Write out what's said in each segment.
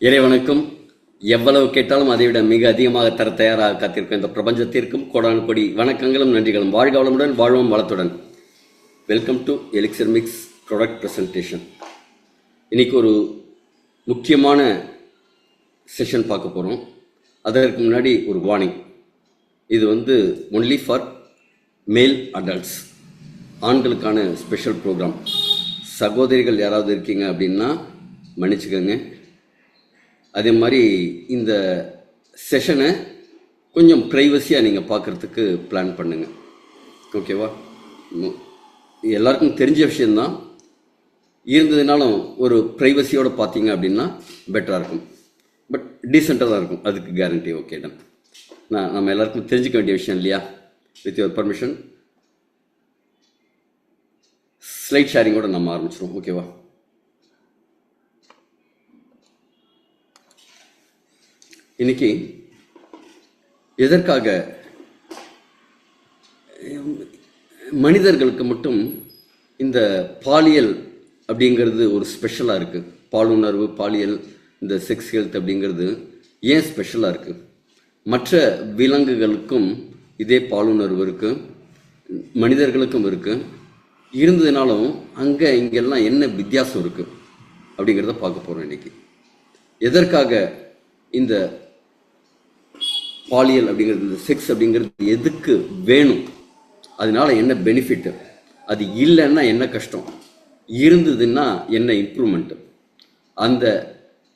இறைவனுக்கும் எவ்வளவு கேட்டாலும் அதைவிட மிக அதிகமாக தர தயாராக காத்திருக்கும் இந்த பிரபஞ்சத்திற்கும் கோடானு கொடி வணக்கங்களும் நன்றிகளும். வாழ்க வளமுடன், வாழ்வோம் வளத்துடன். Welcome to elixir mix product presentation. இன்னைக்கு ஒரு முக்கியமான செஷன் பார்க்க போகிறோம். அதற்கு முன்னாடி ஒரு வார்னிங். இது ஒன்லி ஃபார் மேல் அடல்ட்ஸ், ஆண்களுக்கான ஸ்பெஷல் ப்ரோக்ராம். சகோதரிகள் யாராவது இருக்கீங்க அப்படின்னா மன்னிச்சுக்கோங்க. அதே மாதிரி இந்த செஷனை கொஞ்சம் ப்ரைவசியாக நீங்கள் பார்க்குறதுக்கு பிளான் பண்ணுங்கள், ஓகேவா? எல்லாருக்கும் தெரிஞ்ச விஷயந்தான், இருந்ததுனாலும் ஒரு ப்ரைவசியோடு பார்த்தீங்க அப்படின்னா பெட்டராக இருக்கும். பட் டீசெண்டாக தான் இருக்கும், அதுக்கு கேரண்டி. Okay done. நம்ம எல்லாருக்கும் தெரிஞ்சுக்க வேண்டிய விஷயம் இல்லையா? வித் யுவர் பர்மிஷன் ஸ்லைட் ஷேரிங்கோட நம்ம ஆரம்பிச்சிடுவோம், ஓகேவா? இன்னைக்கு எதற்காக மனிதர்களுக்கு மட்டும் இந்த பாலியல் அப்படிங்கிறது ஒரு ஸ்பெஷலாக இருக்குது? பாலுணர்வு, பாலியல், இந்த செக்ஸ் ஹெல்த் அப்படிங்கிறது ஏன் ஸ்பெஷலாக இருக்குது? மற்ற விலங்குகளுக்கும் இதே பாலுணர்வு இருக்குது, மனிதர்களுக்கும் இருக்குது. இருந்ததுனாலும் அங்கே இங்கெல்லாம் என்ன வித்தியாசம் இருக்குது அப்படிங்கிறத பார்க்க போகிறோம் இன்றைக்கி. எதற்காக இந்த பாலியல் அப்படிங்கிறது, இந்த செக்ஸ் அப்படிங்கிறது எதுக்கு வேணும், அதனால என்ன பெனிஃபிட்டு, அது இல்லைன்னா என்ன கஷ்டம், இருந்ததுன்னா என்ன இம்ப்ரூவ்மெண்ட்டு, அந்த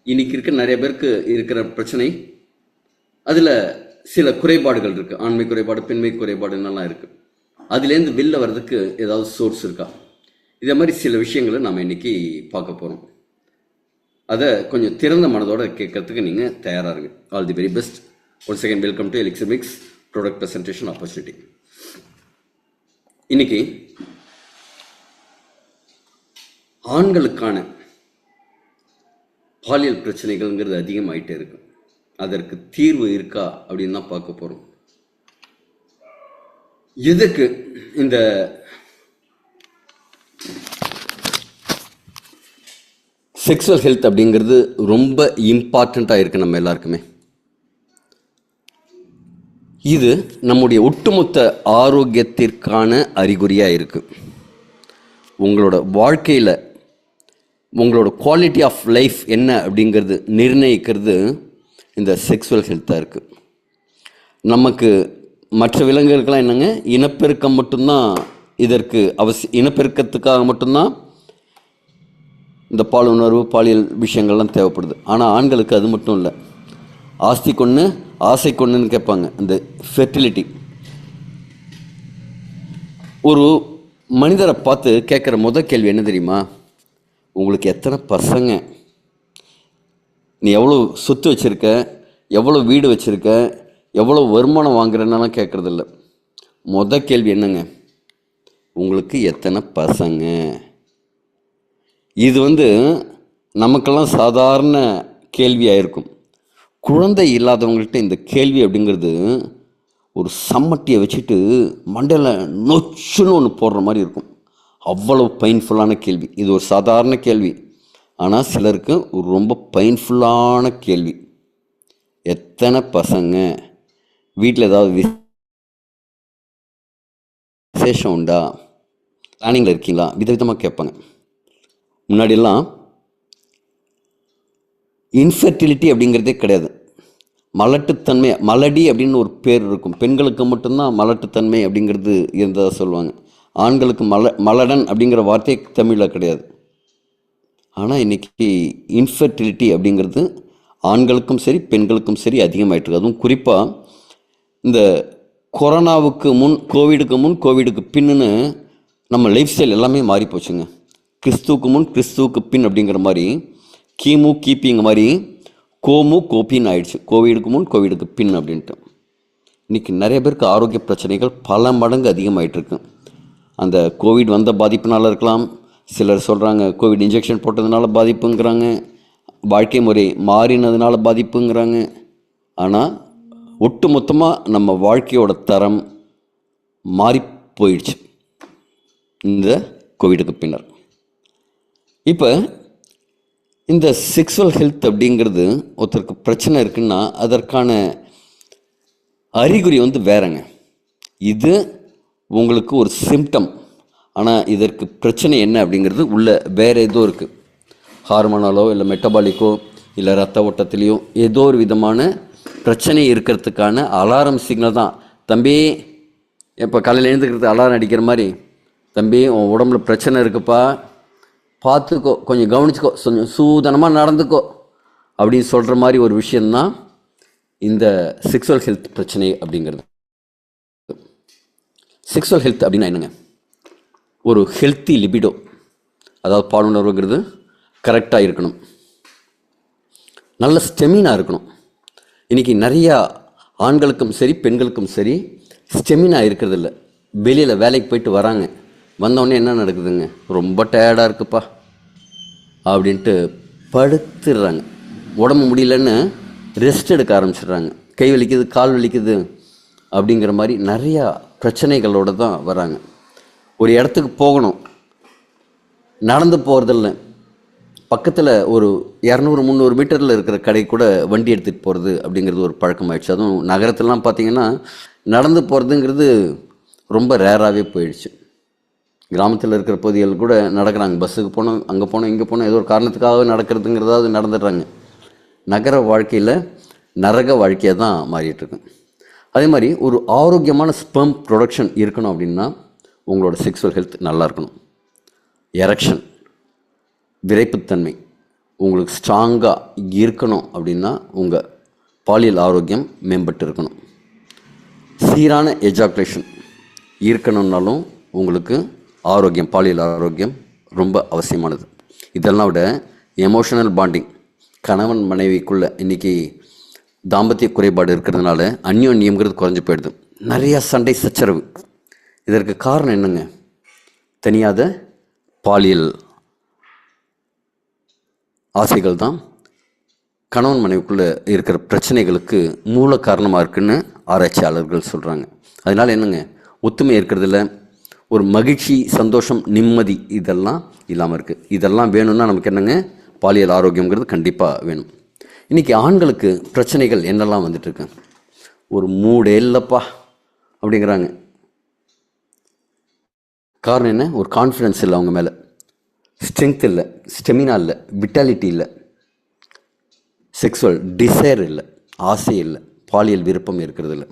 இன்னைக்கு இருக்க நிறைய பேருக்கு இருக்கிற பிரச்சனை, அதில் சில குறைபாடுகள் இருக்குது. ஆண்மை குறைபாடு, பெண்மை குறைபாடுன்னெல்லாம் இருக்குது. அதுலேருந்து வெளில வர்றதுக்கு ஏதாவது சோர்ஸ் இருக்கா? இதே மாதிரி சில விஷயங்களை நம்ம இன்னைக்கு பார்க்க போகிறோம். அதை கொஞ்சம் திறந்த மனதோடு கேட்கறதுக்கு நீங்கள் தயாராக இருங்க. All the very best. Once again welcome to elixir mix product presentation opportunity. இன்னைக்கு ஆண்களுக்கான பாலியல் பிரச்சனைகள்ங்கிறது அதிகமாயிட்டே இருக்கு. அதற்கு தீர்வு இருக்கா அப்படின்னு தான் பார்க்க போகிறோம். எதுக்கு இந்த செக்ஸுவல் ஹெல்த் அப்படிங்கிறது ரொம்ப இம்பார்ட்டண்ட்டாக இருக்குது நம்ம எல்லாருக்குமே. இது நம்முடைய ஒட்டுமொத்த ஆரோக்கியத்திற்கான அறிகுறியாக இருக்குது. உங்களோட வாழ்க்கையில் உங்களோட குவாலிட்டி ஆஃப் லைஃப் என்ன அப்படிங்கிறது நிர்ணயிக்கிறது இந்த செக்ஸுவல் ஹெல்த்தாக இருக்குது. நமக்கு மற்ற விலங்குகளுக்கெல்லாம் என்னங்க, இனப்பெருக்கம் மட்டும்தான் இதற்கு இனப்பெருக்கத்துக்காக மட்டும்தான் இந்த பாலுணர்வு, பாலியல் விஷயங்கள்லாம் தேவைப்படுது. ஆனால் ஆண்களுக்கு அது மட்டும் இல்லை. ஆஸ்தி கொன்று ஆசை கொன்னுன்னு கேட்பாங்க. இந்த ஃபெர்டிலிட்டி, ஒரு மனிதரை பார்த்து கேட்குற முதல் கேள்வி என்ன தெரியுமா? உங்களுக்கு எத்தனை பசங்க, நீ எவ்வளோ சொத்து வச்சுருக்க, எவ்வளோ வீடு வச்சுருக்க, எவ்வளோ வருமானம் வாங்குறேன்னெல்லாம் கேட்குறதில்ல. முதல் கேள்வி என்னங்க? உங்களுக்கு எத்தனை பசங்க. இது நமக்கெல்லாம் சாதாரண கேள்வியாக இருக்கும். குழந்தை இல்லாதவங்கள்ட்ட இந்த கேள்வி அப்படிங்கிறது ஒரு சம்மட்டியை வச்சுட்டு மண்டையில் நொச்சுன்னு ஒன்று போடுற மாதிரி இருக்கும். அவ்வளவு பெயின்ஃபுல்லான கேள்வி. இது ஒரு சாதாரண கேள்வி, ஆனால் சிலருக்கு ஒரு ரொம்ப பெயின்ஃபுல்லான கேள்வி. எத்தனை பசங்க, வீட்டில் ஏதாவது விசேஷம் உண்டா, பிளானிங்கில் இருக்கீங்களா, விதவிதமாக கேட்பாங்க. முன்னாடியெல்லாம் இன்ஃபெர்டிலிட்டி அப்படிங்கிறதே கிடையாது. மலட்டுத்தன்மை, மலடி அப்படின்னு ஒரு பேர் இருக்கும். பெண்களுக்கு மட்டும்தான் மலட்டுத்தன்மை அப்படிங்கிறது இருந்ததாக சொல்லுவாங்க. ஆண்களுக்கு மலடன் அப்படிங்கிற வார்த்தை தமிழில் கிடையாது. ஆனால் இன்றைக்கி இன்ஃபெர்டிலிட்டி அப்படிங்கிறது ஆண்களுக்கும் சரி பெண்களுக்கும் சரி அதிகமாகிட்டுருக்கு. அதுவும் குறிப்பாக இந்த கொரோனாவுக்கு முன், கோவிடுக்கு பின்னுன்னு நம்ம லைஃப் ஸ்டைல் எல்லாமே மாறி போச்சுங்க. கிறிஸ்துவுக்கு முன் கிறிஸ்துவுக்கு பின் அப்படிங்கிற மாதிரி, கிமு கிபிங்க மாதிரி கோபின்னு ஆயிடுச்சு. கோவிடுக்கு முன் கோவிடுக்கு பின் அப்படின்ட்டு. இன்றைக்கி நிறைய பேருக்கு ஆரோக்கிய பிரச்சனைகள் பல மடங்கு அதிகமாகிட்டுருக்கு. அந்த கோவிட் வந்த பாதிப்புனால இருக்கலாம். சிலர் சொல்கிறாங்க கோவிட் இன்ஜெக்ஷன் போட்டதுனால பாதிப்புங்கிறாங்க, வாழ்க்கை முறை மாறினதுனால பாதிப்புங்கிறாங்க. ஆனால் ஒட்டு மொத்தமாக நம்ம வாழ்க்கையோட தரம் மாறி போயிடுச்சு இந்த கோவிடுக்கு பின்னர். இப்போ இந்த செக்ஸுவல் ஹெல்த் அப்படிங்கிறது ஒருத்தருக்கு பிரச்சனை இருக்குன்னா அதற்கான அறிகுறி வேறங்க. இது உங்களுக்கு ஒரு சிம்டம். ஆனால் இதற்கு பிரச்சனை என்ன அப்படிங்கிறது உள்ள வேறு ஏதோ இருக்குது. ஹார்மோனாலோ இல்லை மெட்டபாலிக்கோ இல்லை ரத்த ஓட்டத்திலையோ ஏதோ ஒரு விதமான பிரச்சனை இருக்கிறதுக்கான அலாரம் சிக்னல் தான். தம்பி, இப்போ காலையில் எழுந்துக்கிறது அலாரம் அடிக்கிற மாதிரி, தம்பி உன் உடம்புல பிரச்சனை இருக்குப்பா, பார்த்துக்கோ, கொஞ்சம் கவனிச்சுக்கோ, கொஞ்சம் சூதனமாக நடந்துக்கோ அப்படின்னு சொல்கிற மாதிரி ஒரு விஷயந்தான் இந்த செக்ஸுவல் ஹெல்த் பிரச்சனை அப்படிங்கிறது. செக்ஸுவல் ஹெல்த் அப்படின்னா என்னங்க? ஒரு ஹெல்த்தி லிபிடோ, அதாவது பாலுணர்வுங்கிறது கரெக்டாக இருக்கணும், நல்ல ஸ்டெமினா இருக்கணும். இன்றைக்கி நிறையா ஆண்களுக்கும் சரி பெண்களுக்கும் சரி ஸ்டெமினா இருக்கிறதில்ல. வெளியில் வேலைக்கு போயிட்டு வராங்க, வந்தோடனே என்ன நடக்குதுங்க, ரொம்ப டயர்டாக இருக்குப்பா அப்படின்ட்டு படுத்துடுறாங்க. உடம்பு முடியலன்னு ரெஸ்ட் எடுக்க ஆரம்பிச்சிடுறாங்க. கை வலிக்குது, கால் வலிக்குது அப்படிங்கிற மாதிரி நிறையா பிரச்சனைகளோடு தான் வராங்க. ஒரு இடத்துக்கு போகணும், நடந்து போகிறதில்ல, பக்கத்தில் ஒரு 200-300 மீட்டரில் இருக்கிற கடை கூட வண்டி எடுத்துகிட்டு போகிறது அப்படிங்கிறது ஒரு பழக்கமாயிடுச்சு. அதுவும் நகரத்திலலாம் பார்த்திங்கன்னா நடந்து போகிறதுங்கிறது ரொம்ப ரேராகவே போயிடுச்சு. கிராமத்தில் இருக்கிற பகுதிகள் கூட நடக்கிறாங்க, பஸ்ஸுக்கு போனோம், அங்கே போனோம், இங்கே போனோம், ஏதோ ஒரு காரணத்துக்காக நடக்கிறதுங்கிறதாவது நடந்துடுறாங்க. நகர வாழ்க்கையில் நரக வாழ்க்கையாக தான் மாறிட்டுருக்கு. அதே மாதிரி ஒரு ஆரோக்கியமான ஸ்பெர்ம் ப்ரொடக்ஷன் இருக்கணும் அப்படின்னா உங்களோட செக்ஸுவல் ஹெல்த் நல்லா இருக்கணும். எரெக்ஷன், விரைப்புத்தன்மை உங்களுக்கு ஸ்ட்ராங்காக இருக்கணும் அப்படின்னா உங்கள் பாலியல் ஆரோக்கியம் மேம்பட்டு இருக்கணும். சீரான எஜாகுலேஷன் இருக்கணும்னாலும் உங்களுக்கு ஆரோக்கியம், பாலியல் ஆரோக்கியம் ரொம்ப அவசியமானது. இதெல்லாம் விட எமோஷனல் பாண்டிங், கணவன் மனைவிக்குள்ளே இன்றைக்கி தாம்பத்திய குறைபாடு இருக்கிறதுனால அந்யோன்யம்ங்கிறது குறைஞ்சி போயிடுது. நிறையா சண்டை சச்சரவு. இதற்கு காரணம் என்னங்க? தனியாத பாலியல் ஆசைகள் தான் கணவன் மனைவிக்குள்ளே இருக்கிற பிரச்சனைகளுக்கு மூல காரணமாக இருக்குன்னு ஆராய்ச்சியாளர்கள் சொல்கிறாங்க. அதனால் என்னங்க, ஒத்துமை இருக்கிறதுல ஒரு மகிழ்ச்சி, சந்தோஷம், நிம்மதி இதெல்லாம் இல்லாமல் இருக்குது. இதெல்லாம் வேணும்னா நமக்கு என்னங்க, பாலியல் ஆரோக்கியங்கிறது கண்டிப்பாக வேணும். இன்றைக்கி ஆண்களுக்கு பிரச்சனைகள் என்னெல்லாம் வந்துட்டுருக்கு? ஒரு மூடே இல்லைப்பா அப்படிங்கிறாங்க. காரணம் என்ன? ஒரு கான்ஃபிடென்ஸ் இல்லை அவங்க மேலே, ஸ்ட்ரென்த் இல்லை, ஸ்டெமினா இல்லை, விட்டாலிட்டி இல்லை, செக்ஸுவல் டிசைர் இல்லை, ஆசை இல்லை, பாலியல் விருப்பம் இருக்கிறது இல்லை.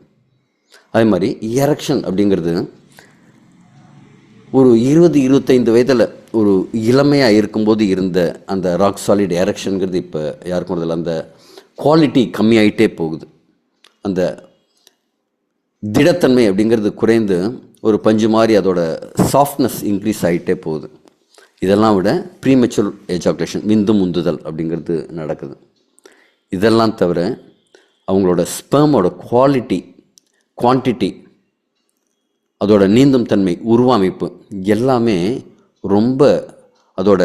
அதே மாதிரி எரெக்ஷன் அப்படிங்கிறது ஒரு 20-25 வயதில் ஒரு இளமையாக இருக்கும்போது இருந்த அந்த ராக் சாலிட் எரெக்ஷனுங்கிறது இப்போ யாருக்கும் வருதில்லை. அந்த குவாலிட்டி கம்மியாயிட்டே போகுது. அந்த திடத்தன்மை அப்படிங்கிறது குறைந்து ஒரு பஞ்சு மாதிரி அதோட சாஃப்ட்னஸ் இன்க்ரீஸ் ஆகிட்டே போகுது. இதெல்லாம் விட ப்ரீமெச்சுர் எஜாகுலேஷன், விந்து முந்துதல் அப்படிங்கிறது நடக்குது. இதெல்லாம் தவிர அவங்களோட ஸ்பெர்மோட குவாலிட்டி, குவான்டிட்டி, அதோட நீந்தும் தன்மை, உருவமைப்பு எல்லாமே ரொம்ப அதோட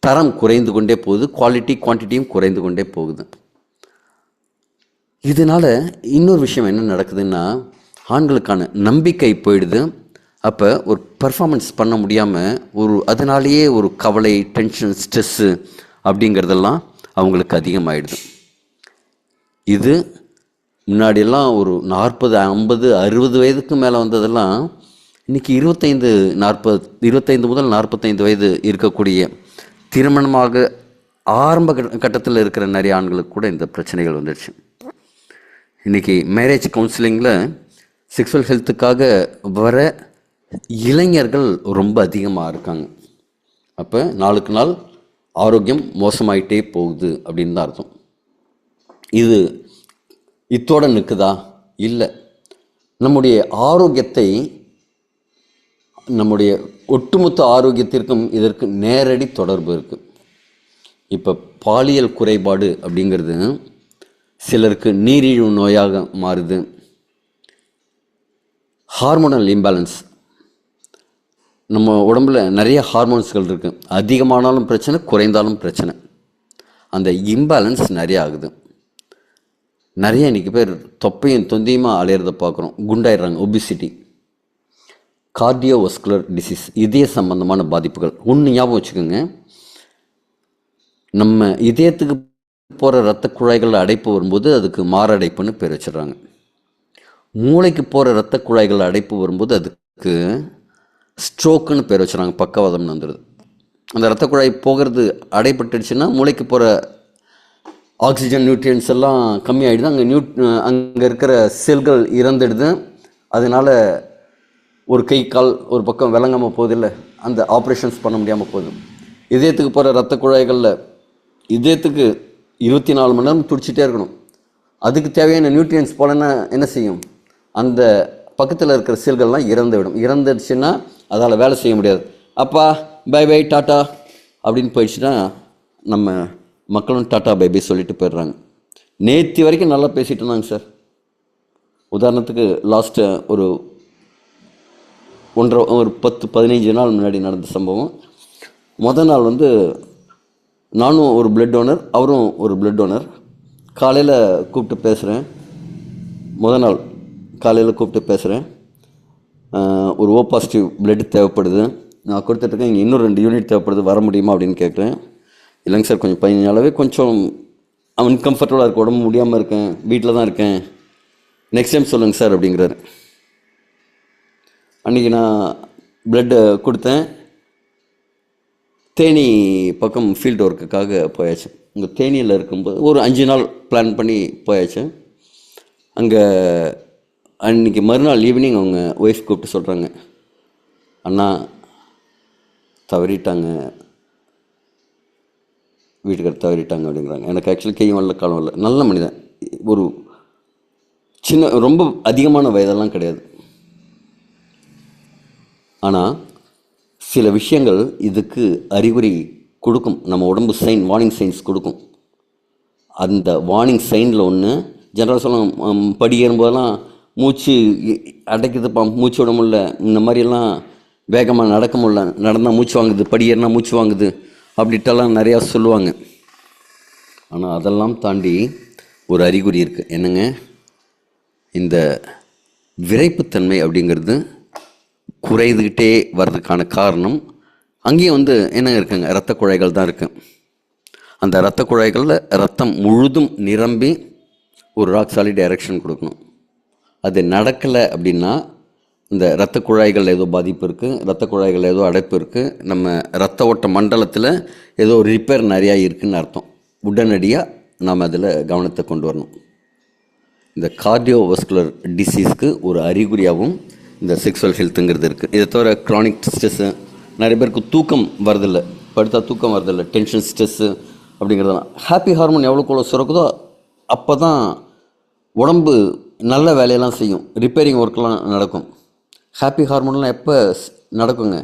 தரம் குறைந்து கொண்டே போகுது. குவாலிட்டி குவான்டிட்டியும் குறைந்து கொண்டே போகுது. இதனால் இன்னொரு விஷயம் என்ன நடக்குதுன்னா, ஆண்களுக்கான நம்பிக்கை போயிடுது. அப்போ ஒரு பர்ஃபார்மன்ஸ் பண்ண முடியாமல் அதனாலேயே ஒரு கவலை, டென்ஷன், ஸ்ட்ரெஸ்ஸு அப்படிங்கிறதெல்லாம் அவங்களுக்கு அதிகமாகிடுது. இது முன்னாடியெல்லாம் ஒரு 40, 50, 60 வயதுக்கு மேலே வந்ததெல்லாம் இன்றைக்கி 25 முதல் 45 வயது இருக்கக்கூடிய திருமணமாக ஆரம்ப கட்டத்தில் இருக்கிற நிறைய ஆண்களுக்கு கூட இந்த பிரச்சனைகள் வந்துடுச்சு. இன்றைக்கி மேரேஜ் கவுன்சிலிங்கில் செக்ஸுவல் ஹெல்த்துக்காக வர இளைஞர்கள் ரொம்ப அதிகமாக இருக்காங்க. அப்போ நாளுக்கு நாள் ஆரோக்கியம் மோசமாயிட்டே போகுது அப்படின்னு தான் அர்த்தம். இது இத்தோடு நிற்குதா? இல்லை. நம்முடைய ஆரோக்கியத்தை, நம்முடைய ஒட்டுமொத்த ஆரோக்கியத்திற்கும் இதற்கு நேரடி தொடர்பு இருக்குது. இப்போ பாலியல் குறைபாடு அப்படிங்கிறது சிலருக்கு நீரிழிவு நோயாக மாறுது. ஹார்மோனல் இம்பேலன்ஸ், நம்ம உடம்புல நிறைய ஹார்மோன்ஸ்கள் இருக்குது. அதிகமானாலும் பிரச்சனை, குறைந்தாலும் பிரச்சனை. அந்த இம்பேலன்ஸ் நிறைய ஆகுது. நிறைய இன்றைக்கி பேர் தொப்பையும் தொந்தியுமா அலையிறத பார்க்குறோம், குண்டாயிடுறாங்க. ஒபிசிட்டி, கார்டியோவஸ்குலர் டிசீஸ், இதய சம்பந்தமான பாதிப்புகள். ஒன்று ஞாபகம் வச்சுக்கோங்க, நம்ம இதயத்துக்கு போகிற இரத்த குழாய்களில் அடைப்பு வரும்போது அதுக்கு மாரடைப்புன்னு பேர் வச்சிடுறாங்க. மூளைக்கு போகிற இரத்த குழாய்களில் அடைப்பு வரும்போது அதுக்கு ஸ்ட்ரோக்குன்னு பேர் வச்சுறாங்க. பக்கவாதம்னு வந்துடுது. அந்த இரத்த குழாய் போகிறது அடைப்பட்டுடுச்சுன்னா மூளைக்கு போகிற ஆக்சிஜன் நியூட்ரியன்ஸ் எல்லாம் கம்மியாகிடுது. அங்கே இருக்கிற செல்கள் இறந்துடுது. அதனால் ஒரு கை கால் ஒரு பக்கம் விளங்காமல் போகுது, இல்லை அந்த ஆப்ரேஷன்ஸ் பண்ண முடியாமல் போகுது. இதயத்துக்கு போகிற இரத்த குழாய்களில் இதயத்துக்கு 24 மணி நேரம் துடிச்சிட்டே இருக்கணும். அதுக்கு தேவையான நியூட்ரியன்ஸ் போலன்னா என்ன செய்யும்? அந்த பக்கத்தில் இருக்கிற செல்கள்லாம் இறந்துடுச்சுன்னா அதால் வேலை செய்ய முடியாது. அப்பா பை பை டாட்டா அப்படின்னு போயிடுச்சுன்னா நம்ம மக்களும் டாட்டா பை பை சொல்லிட்டு போயிடுறாங்க. நேற்று வரைக்கும் நல்லா பேசிகிட்டு இருந்தாங்க சார். உதாரணத்துக்கு லாஸ்ட்டு ஒரு 10-15 நாள் முன்னாடி நடந்த சம்பவம். நாள் நானும் ஒரு பிளட் டோனர், அவரும் ஒரு பிளட் டோனர். காலையில் கூப்பிட்டு பேசுகிறேன். நாள் காலையில் கூப்பிட்டு பேசுகிறேன். ஒரு O பாசிட்டிவ் பிளட் தேவைப்படுது, நான் கொடுத்துட்ருக்கேன், இங்கே இன்னும் 2 யூனிட் தேவைப்படுது, வர முடியுமா அப்படின்னு கேட்குறேன். இல்லைங்க சார், கொஞ்சம் 15 நாளாகவே கொஞ்சம் அன்கம்ஃபர்டபுளாக இருக்குது, உடம்பு முடியாமல் இருக்கேன், வீட்டில் தான் இருக்கேன், நெக்ஸ்ட் டைம் சொல்லுங்கள் சார் அப்படிங்கிறாரு. அன்றைக்கி நான் பிளட்டு கொடுத்தேன். தேனி பக்கம் ஃபீல்டு ஒர்க்குக்காக போயாச்சு. இங்கே தேனியில் இருக்கும்போது ஒரு 5 நாள் பிளான் பண்ணி போயாச்சு. அங்கே அன்றைக்கி மறுநாள் ஈவினிங் அவங்க ஒய்ஃப் கூப்பிட்டு சொல்கிறாங்க, அண்ணா தவறிட்டாங்க, வீட்டுக்காரர் தவறிட்டாங்க அப்படிங்கிறாங்க. எனக்கு ஆக்சுவலி கையும் வரல காலம் வரல. நல்ல மனிதன், ஒரு சின்ன ரொம்ப அதிகமான வயதெல்லாம் கிடையாது. ஆனால் சில விஷயங்கள் இதுக்கு அறிகுறி கொடுக்கும். நம்ம உடம்பு வார்னிங் சைன்ஸ் கொடுக்கும். அந்த வார்னிங் சைனில் ஒன்று ஜென்ரலாக சொல்லலாம், படி ஏறும்போதெல்லாம் மூச்சு அடைக்குதுப்பா, மூச்சு விட முடியல, இந்த மாதிரியெல்லாம் வேகமாக நடக்க முடியல, நடந்தால் மூச்சு வாங்குது, படி ஏறினா மூச்சு வாங்குது அப்படின்ட்டெல்லாம் நிறையா சொல்லுவாங்க. ஆனால் அதெல்லாம் தாண்டி ஒரு அறிகுறி இருக்குது. என்னங்க, இந்த விரைப்புத்தன்மை அப்படிங்கிறது குறைந்துக்கிட்டே வர்றதுக்கான காரணம் அங்கேயும் என்ன இருக்குங்க, இரத்த குழாய்கள் தான் இருக்குது. அந்த இரத்த குழாய்களில் ரத்தம் முழுதும் நிரம்பி ஒரு ராக் சாலிட் டைரக்ஷன் கொடுக்கணும். அது நடக்கலை அப்படின்னா இந்த இரத்த குழாய்கள் ஏதோ பாதிப்பு இருக்குது, இரத்த குழாய்கள் ஏதோ அடைப்பு இருக்குது, நம்ம இரத்த ஓட்ட மண்டலத்தில் ஏதோ ரிப்பேர் நிறையா இருக்குதுன்னு அர்த்தம். உடனடியாக நாம் அதில் கவனத்தை கொண்டு வரணும். இந்த கார்டியோவஸ்குலர் டிசீஸ்க்கு ஒரு அறிகுறியாகவும் இந்த செக்ஸுவல் ஹெல்த்துங்கிறது இருக்குது. இதை தவிர க்ரானிக் ஸ்ட்ரெஸ்ஸு, நிறைய பேருக்கு தூக்கம் வரதில்லை, படுத்தா தூக்கம் வரதில்லை, டென்ஷன் ஸ்ட்ரெஸ்ஸு அப்படிங்கிறதெல்லாம். ஹாப்பி ஹார்மோன் எவ்வளோக்குள்ள சுரக்குதோ அப்போ தான் உடம்பு நல்ல வேலையெல்லாம் செய்யும், ரிப்பேரிங் ஒர்க்கெலாம் நடக்கும். ஹாப்பி ஹார்மோன்லாம் எப்போ நடக்குங்க?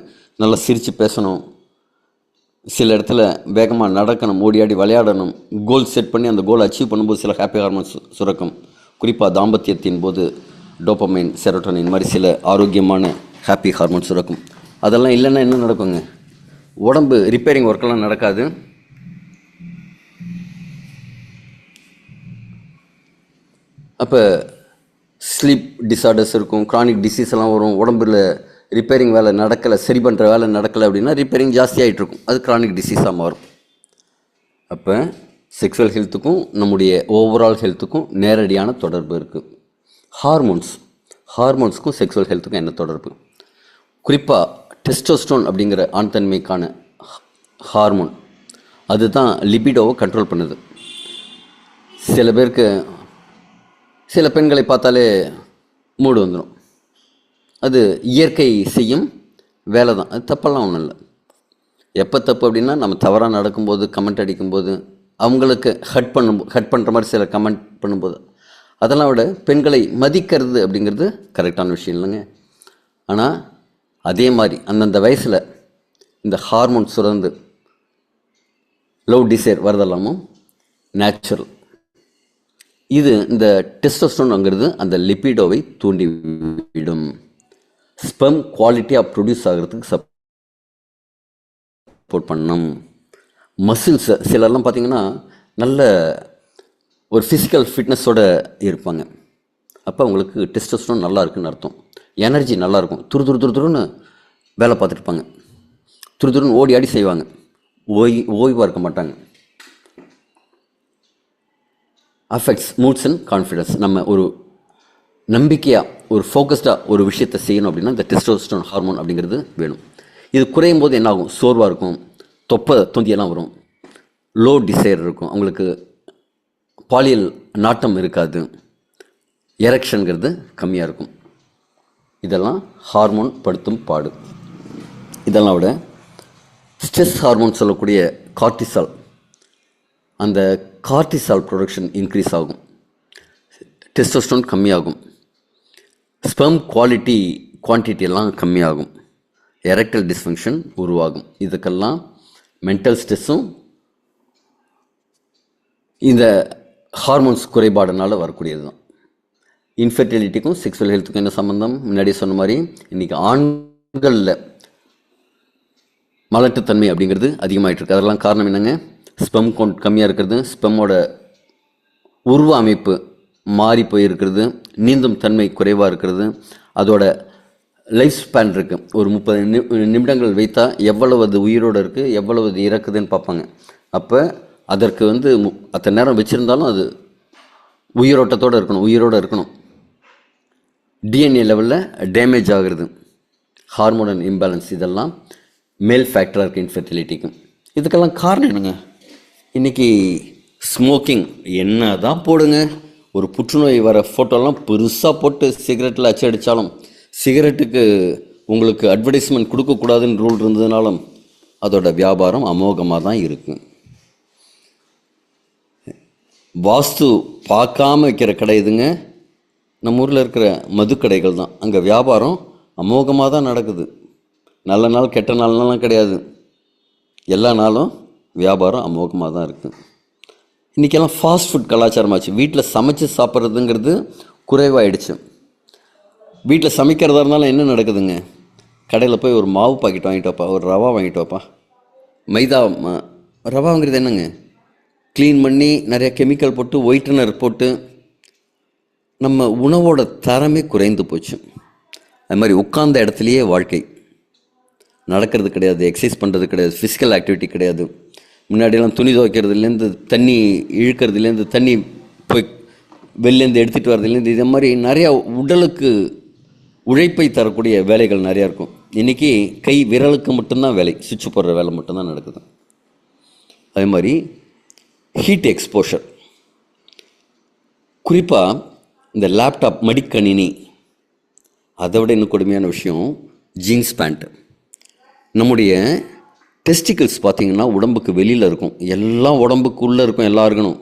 நல்லா சிரித்து பேசணும், சில இடத்துல வேகமாக நடக்கணும், ஓடியாடி விளையாடணும், கோல் செட் பண்ணி அந்த கோல் அச்சீவ் பண்ணும்போது சில ஹாப்பி ஹார்மோன்ஸ் சுரக்கும். குறிப்பாக தாம்பத்தியத்தின் போது டோபமைன், செரோட்டோனின் மாதிரி சில ஆரோக்கியமான ஹாப்பி ஹார்மோன்ஸ் சுரக்கும். அதெல்லாம் இல்லைன்னா என்ன நடக்குங்க? உடம்பு ரிப்பேரிங் ஒர்க்கெல்லாம் நடக்காது. அப்போ ஸ்லீப் டிஸார்டர்ஸ் இருக்கும், க்ரானிக் டிசீஸ் எல்லாம் வரும். உடம்புல ரிப்பேரிங் வேலை நடக்கலை, சரி பண்ணுற வேலை நடக்கலை அப்படின்னா ரிப்பேரிங் ஜாஸ்தியாகிட்டு இருக்கும், அது க்ரானிக் டிசீஸாக மாறும். அப்போ செக்ஸுவல் ஹெல்த்துக்கும் நம்முடைய ஓவரால் ஹெல்த்துக்கும் நேரடியான தொடர்பு இருக்குது. ஹார்மோன்ஸுக்கும் செக்ஸுவல் ஹெல்த்துக்கும் என்ன தொடர்பு? குறிப்பாக டெஸ்டோஸ்டரோன் அப்படிங்கிற ஆண் தன்மைக்கான ஹார்மோன் அதுதான் லிபிடோவை கண்ட்ரோல் பண்ணுது. சில பேருக்கு, சில பெண்களை பார்த்தாலே மூடு வந்துடும். அது இயற்கை செய்யும் வேலை தான், அது தப்பெல்லாம் ஒன்றும் இல்லை. எப்போ தப்பு அப்படின்னா, நம்ம தவறாக நடக்கும்போது, கமெண்ட் அடிக்கும்போது, அவங்களுக்கு ஹட் பண்ணுற மாதிரி சில கமெண்ட் பண்ணும்போது, அதெல்லாம் விட பெண்களை மதிக்கிறது அப்படிங்கிறது கரெக்டான விஷயம் இல்லைங்க. ஆனால் அதே மாதிரி அந்தந்த வயசில் இந்த ஹார்மோன் சுரந்து லவ் டிசைர் வரதெல்லாமும் நேச்சுரல். இது இந்த டெஸ்டோஸ்டரோன்ங்கிறது அந்த லிபிடோவை தூண்டிவிடும். ஸ்பெர்ம் குவாலிட்டியாக ப்ரொடியூஸ் ஆகிறதுக்கு சப்போர்ட் பண்ணணும். மசில்ஸ் சிலர்லாம் பார்த்திங்கன்னா நல்ல ஒரு ஃபிசிக்கல் ஃபிட்னஸோடு இருப்பாங்க. அப்போ அவங்களுக்கு டெஸ்டோஸ்டரோன் நல்லா இருக்குன்னு அர்த்தம். எனர்ஜி நல்லாயிருக்கும், துருன்னு வேலை பார்த்துருப்பாங்க, துருன்னு ஓடி ஆடி செய்வாங்க, ஓய்வாக இருக்க மாட்டாங்க. Affects modes and confidence. நம்ம ஒரு நம்பிக்கையாக ஒரு ஃபோக்கஸ்டாக ஒரு விஷயத்தை செய்யணும் அப்படின்னா இந்த டெஸ்டோஸ்டெரான் ஹார்மோன் அப்படிங்கிறது வேணும். இது குறையும் போது என்ன ஆகும்? சோர்வாக இருக்கும், தொந்தியெல்லாம் வரும், லோ டிசைர் இருக்கும், அவங்களுக்கு பாலியல் நாட்டம் இருக்காது, எரெக்ஷனுங்கிறது கம்மியாக இருக்கும். இதெல்லாம் ஹார்மோன் படுத்தும் பாடு. இதெல்லாம் விட ஸ்ட்ரெஸ் ஹார்மோன் சொல்லக்கூடிய கார்டிசால், அந்த கார்டிசால் ப்ரொடக்ஷன் இன்க்ரீஸ் ஆகும், டெஸ்டோஸ்டெரான் கம்மியாகும், ஸ்பெர்ம் குவான்டிட்டி எல்லாம் கம்மியாகும், எரெக்டல் டிஸ்ஃபங்க்ஷன் உருவாகும். இதுக்கெல்லாம் மென்டல் ஸ்ட்ரெஸ்ஸும் இந்த ஹார்மோன்ஸ் குறைபாடுனால வரக்கூடியது தான். இன்ஃபெர்டிலிட்டிக்கும் செக்ஸுவல் ஹெல்த்துக்கும் என்ன சம்மந்தம்? முன்னாடியே சொன்ன மாதிரி இன்றைக்கி ஆண்களில் மலட்டுத்தன்மை அப்படிங்கிறது அதிகமாகிட்டு இருக்குது. அதெல்லாம் காரணம் என்னங்க? ஸ்பெம் கவுண்ட் கம்மியாக இருக்கிறது, ஸ்பெம்மோட உருவ அமைப்பு மாறி போயிருக்கிறது, நீந்தும் தன்மை குறைவாக இருக்கிறது, அதோட லைஃப் ஸ்பேன் இருக்குது. ஒரு 30 நிமிடங்கள் வைத்தா எவ்வளவு அது உயிரோடு இருக்குது, எவ்வளவு அது இறக்குதுன்னு பார்ப்பாங்க. அப்போ அதற்கு அத்தனை நேரம் வச்சுருந்தாலும் அது உயிரோட்டத்தோடு இருக்கணும். டிஎன்ஏ லெவலில் டேமேஜ் ஆகிறது, ஹார்மோனல் இம்பேலன்ஸ், இதெல்லாம் மேல் ஃபேக்டராக இருக்குது இன்ஃபெர்டிலிட்டிக்கு. இதுக்கெல்லாம் காரணம் என்னங்க? இன்றைக்கி ஸ்மோக்கிங் என்ன தான் போடுங்க, ஒரு புற்றுநோய் வர ஃபோட்டோலாம் பெருசாக போட்டு சிகரெட்டில் அச்சடித்தாலும், சிகரெட்டுக்கு உங்களுக்கு அட்வர்டைஸ்மெண்ட் கொடுக்கக்கூடாதுன்னு ரூல் இருந்ததுனாலும் அதோட வியாபாரம் அமோகமாக தான் இருக்குது. வாஸ்து பார்க்காம வைக்கிற கடை இதுங்க, நம்ம ஊரில் இருக்கிற மதுக்கடைகள் தான். அங்கே வியாபாரம் அமோகமாக தான் நடக்குது. நல்ல நாள் கெட்ட நாள்லாம் கிடையாது, எல்லா நாளும் வியாபாரம் அமோகமாக தான் இருக்குது. இன்றைக்கெல்லாம் ஃபாஸ்ட் ஃபுட் கலாச்சாரமாச்சு. வீட்டில் சமைச்சு சாப்பிட்றதுங்கிறது குறைவாயிடுச்சு. வீட்டில் சமைக்கிறதா இருந்தாலும் என்ன நடக்குதுங்க? கடையில் போய் ஒரு மாவு பாக்கெட் வாங்கிட்டு வாப்பா, ஒரு ரவா வாங்கிட்டு வாப்பா. மைதா ரவாங்கிறது என்னங்க? க்ளீன் பண்ணி நிறைய கெமிக்கல் போட்டு ஒயிட்டனர் போட்டு நம்ம உணவோட தரமே குறைந்து போச்சு. அது மாதிரி உட்கார்ந்த இடத்துலையே வாழ்க்கை, நடக்கிறது கிடையாது, எக்ஸசைஸ் பண்ணுறது கிடையாது, ஃபிசிக்கல் ஆக்டிவிட்டி கிடையாது. முன்னாடியெல்லாம் துணி துவைக்கிறதுலேருந்து தண்ணி இழுக்கிறதுலேருந்து தண்ணி போய் வெளிலேருந்து எடுத்துகிட்டு வரதுலேருந்து இது மாதிரி நிறையா உடலுக்கு உழைப்பை தரக்கூடிய வேலைகள் நிறையா இருக்கும். இன்றைக்கி கை விரலுக்கு மட்டும்தான் வேலை, சுவிட்ச் போடுற வேலை மட்டும்தான் நடக்குது. அதே மாதிரி ஹீட் எக்ஸ்போஷர், குறிப்பாக இந்த லேப்டாப் மடிக்கணினி, அதை விட இன்னும் கொடுமையான விஷயம் ஜீன்ஸ் பேண்ட்டு. நம்முடைய டெஸ்டிக்கிள்ஸ் பார்த்திங்கன்னா உடம்புக்கு வெளியில் இருக்கும், எல்லாம் உடம்புக்கு உள்ளே இருக்கும் எல்லா ஆர்கனும்.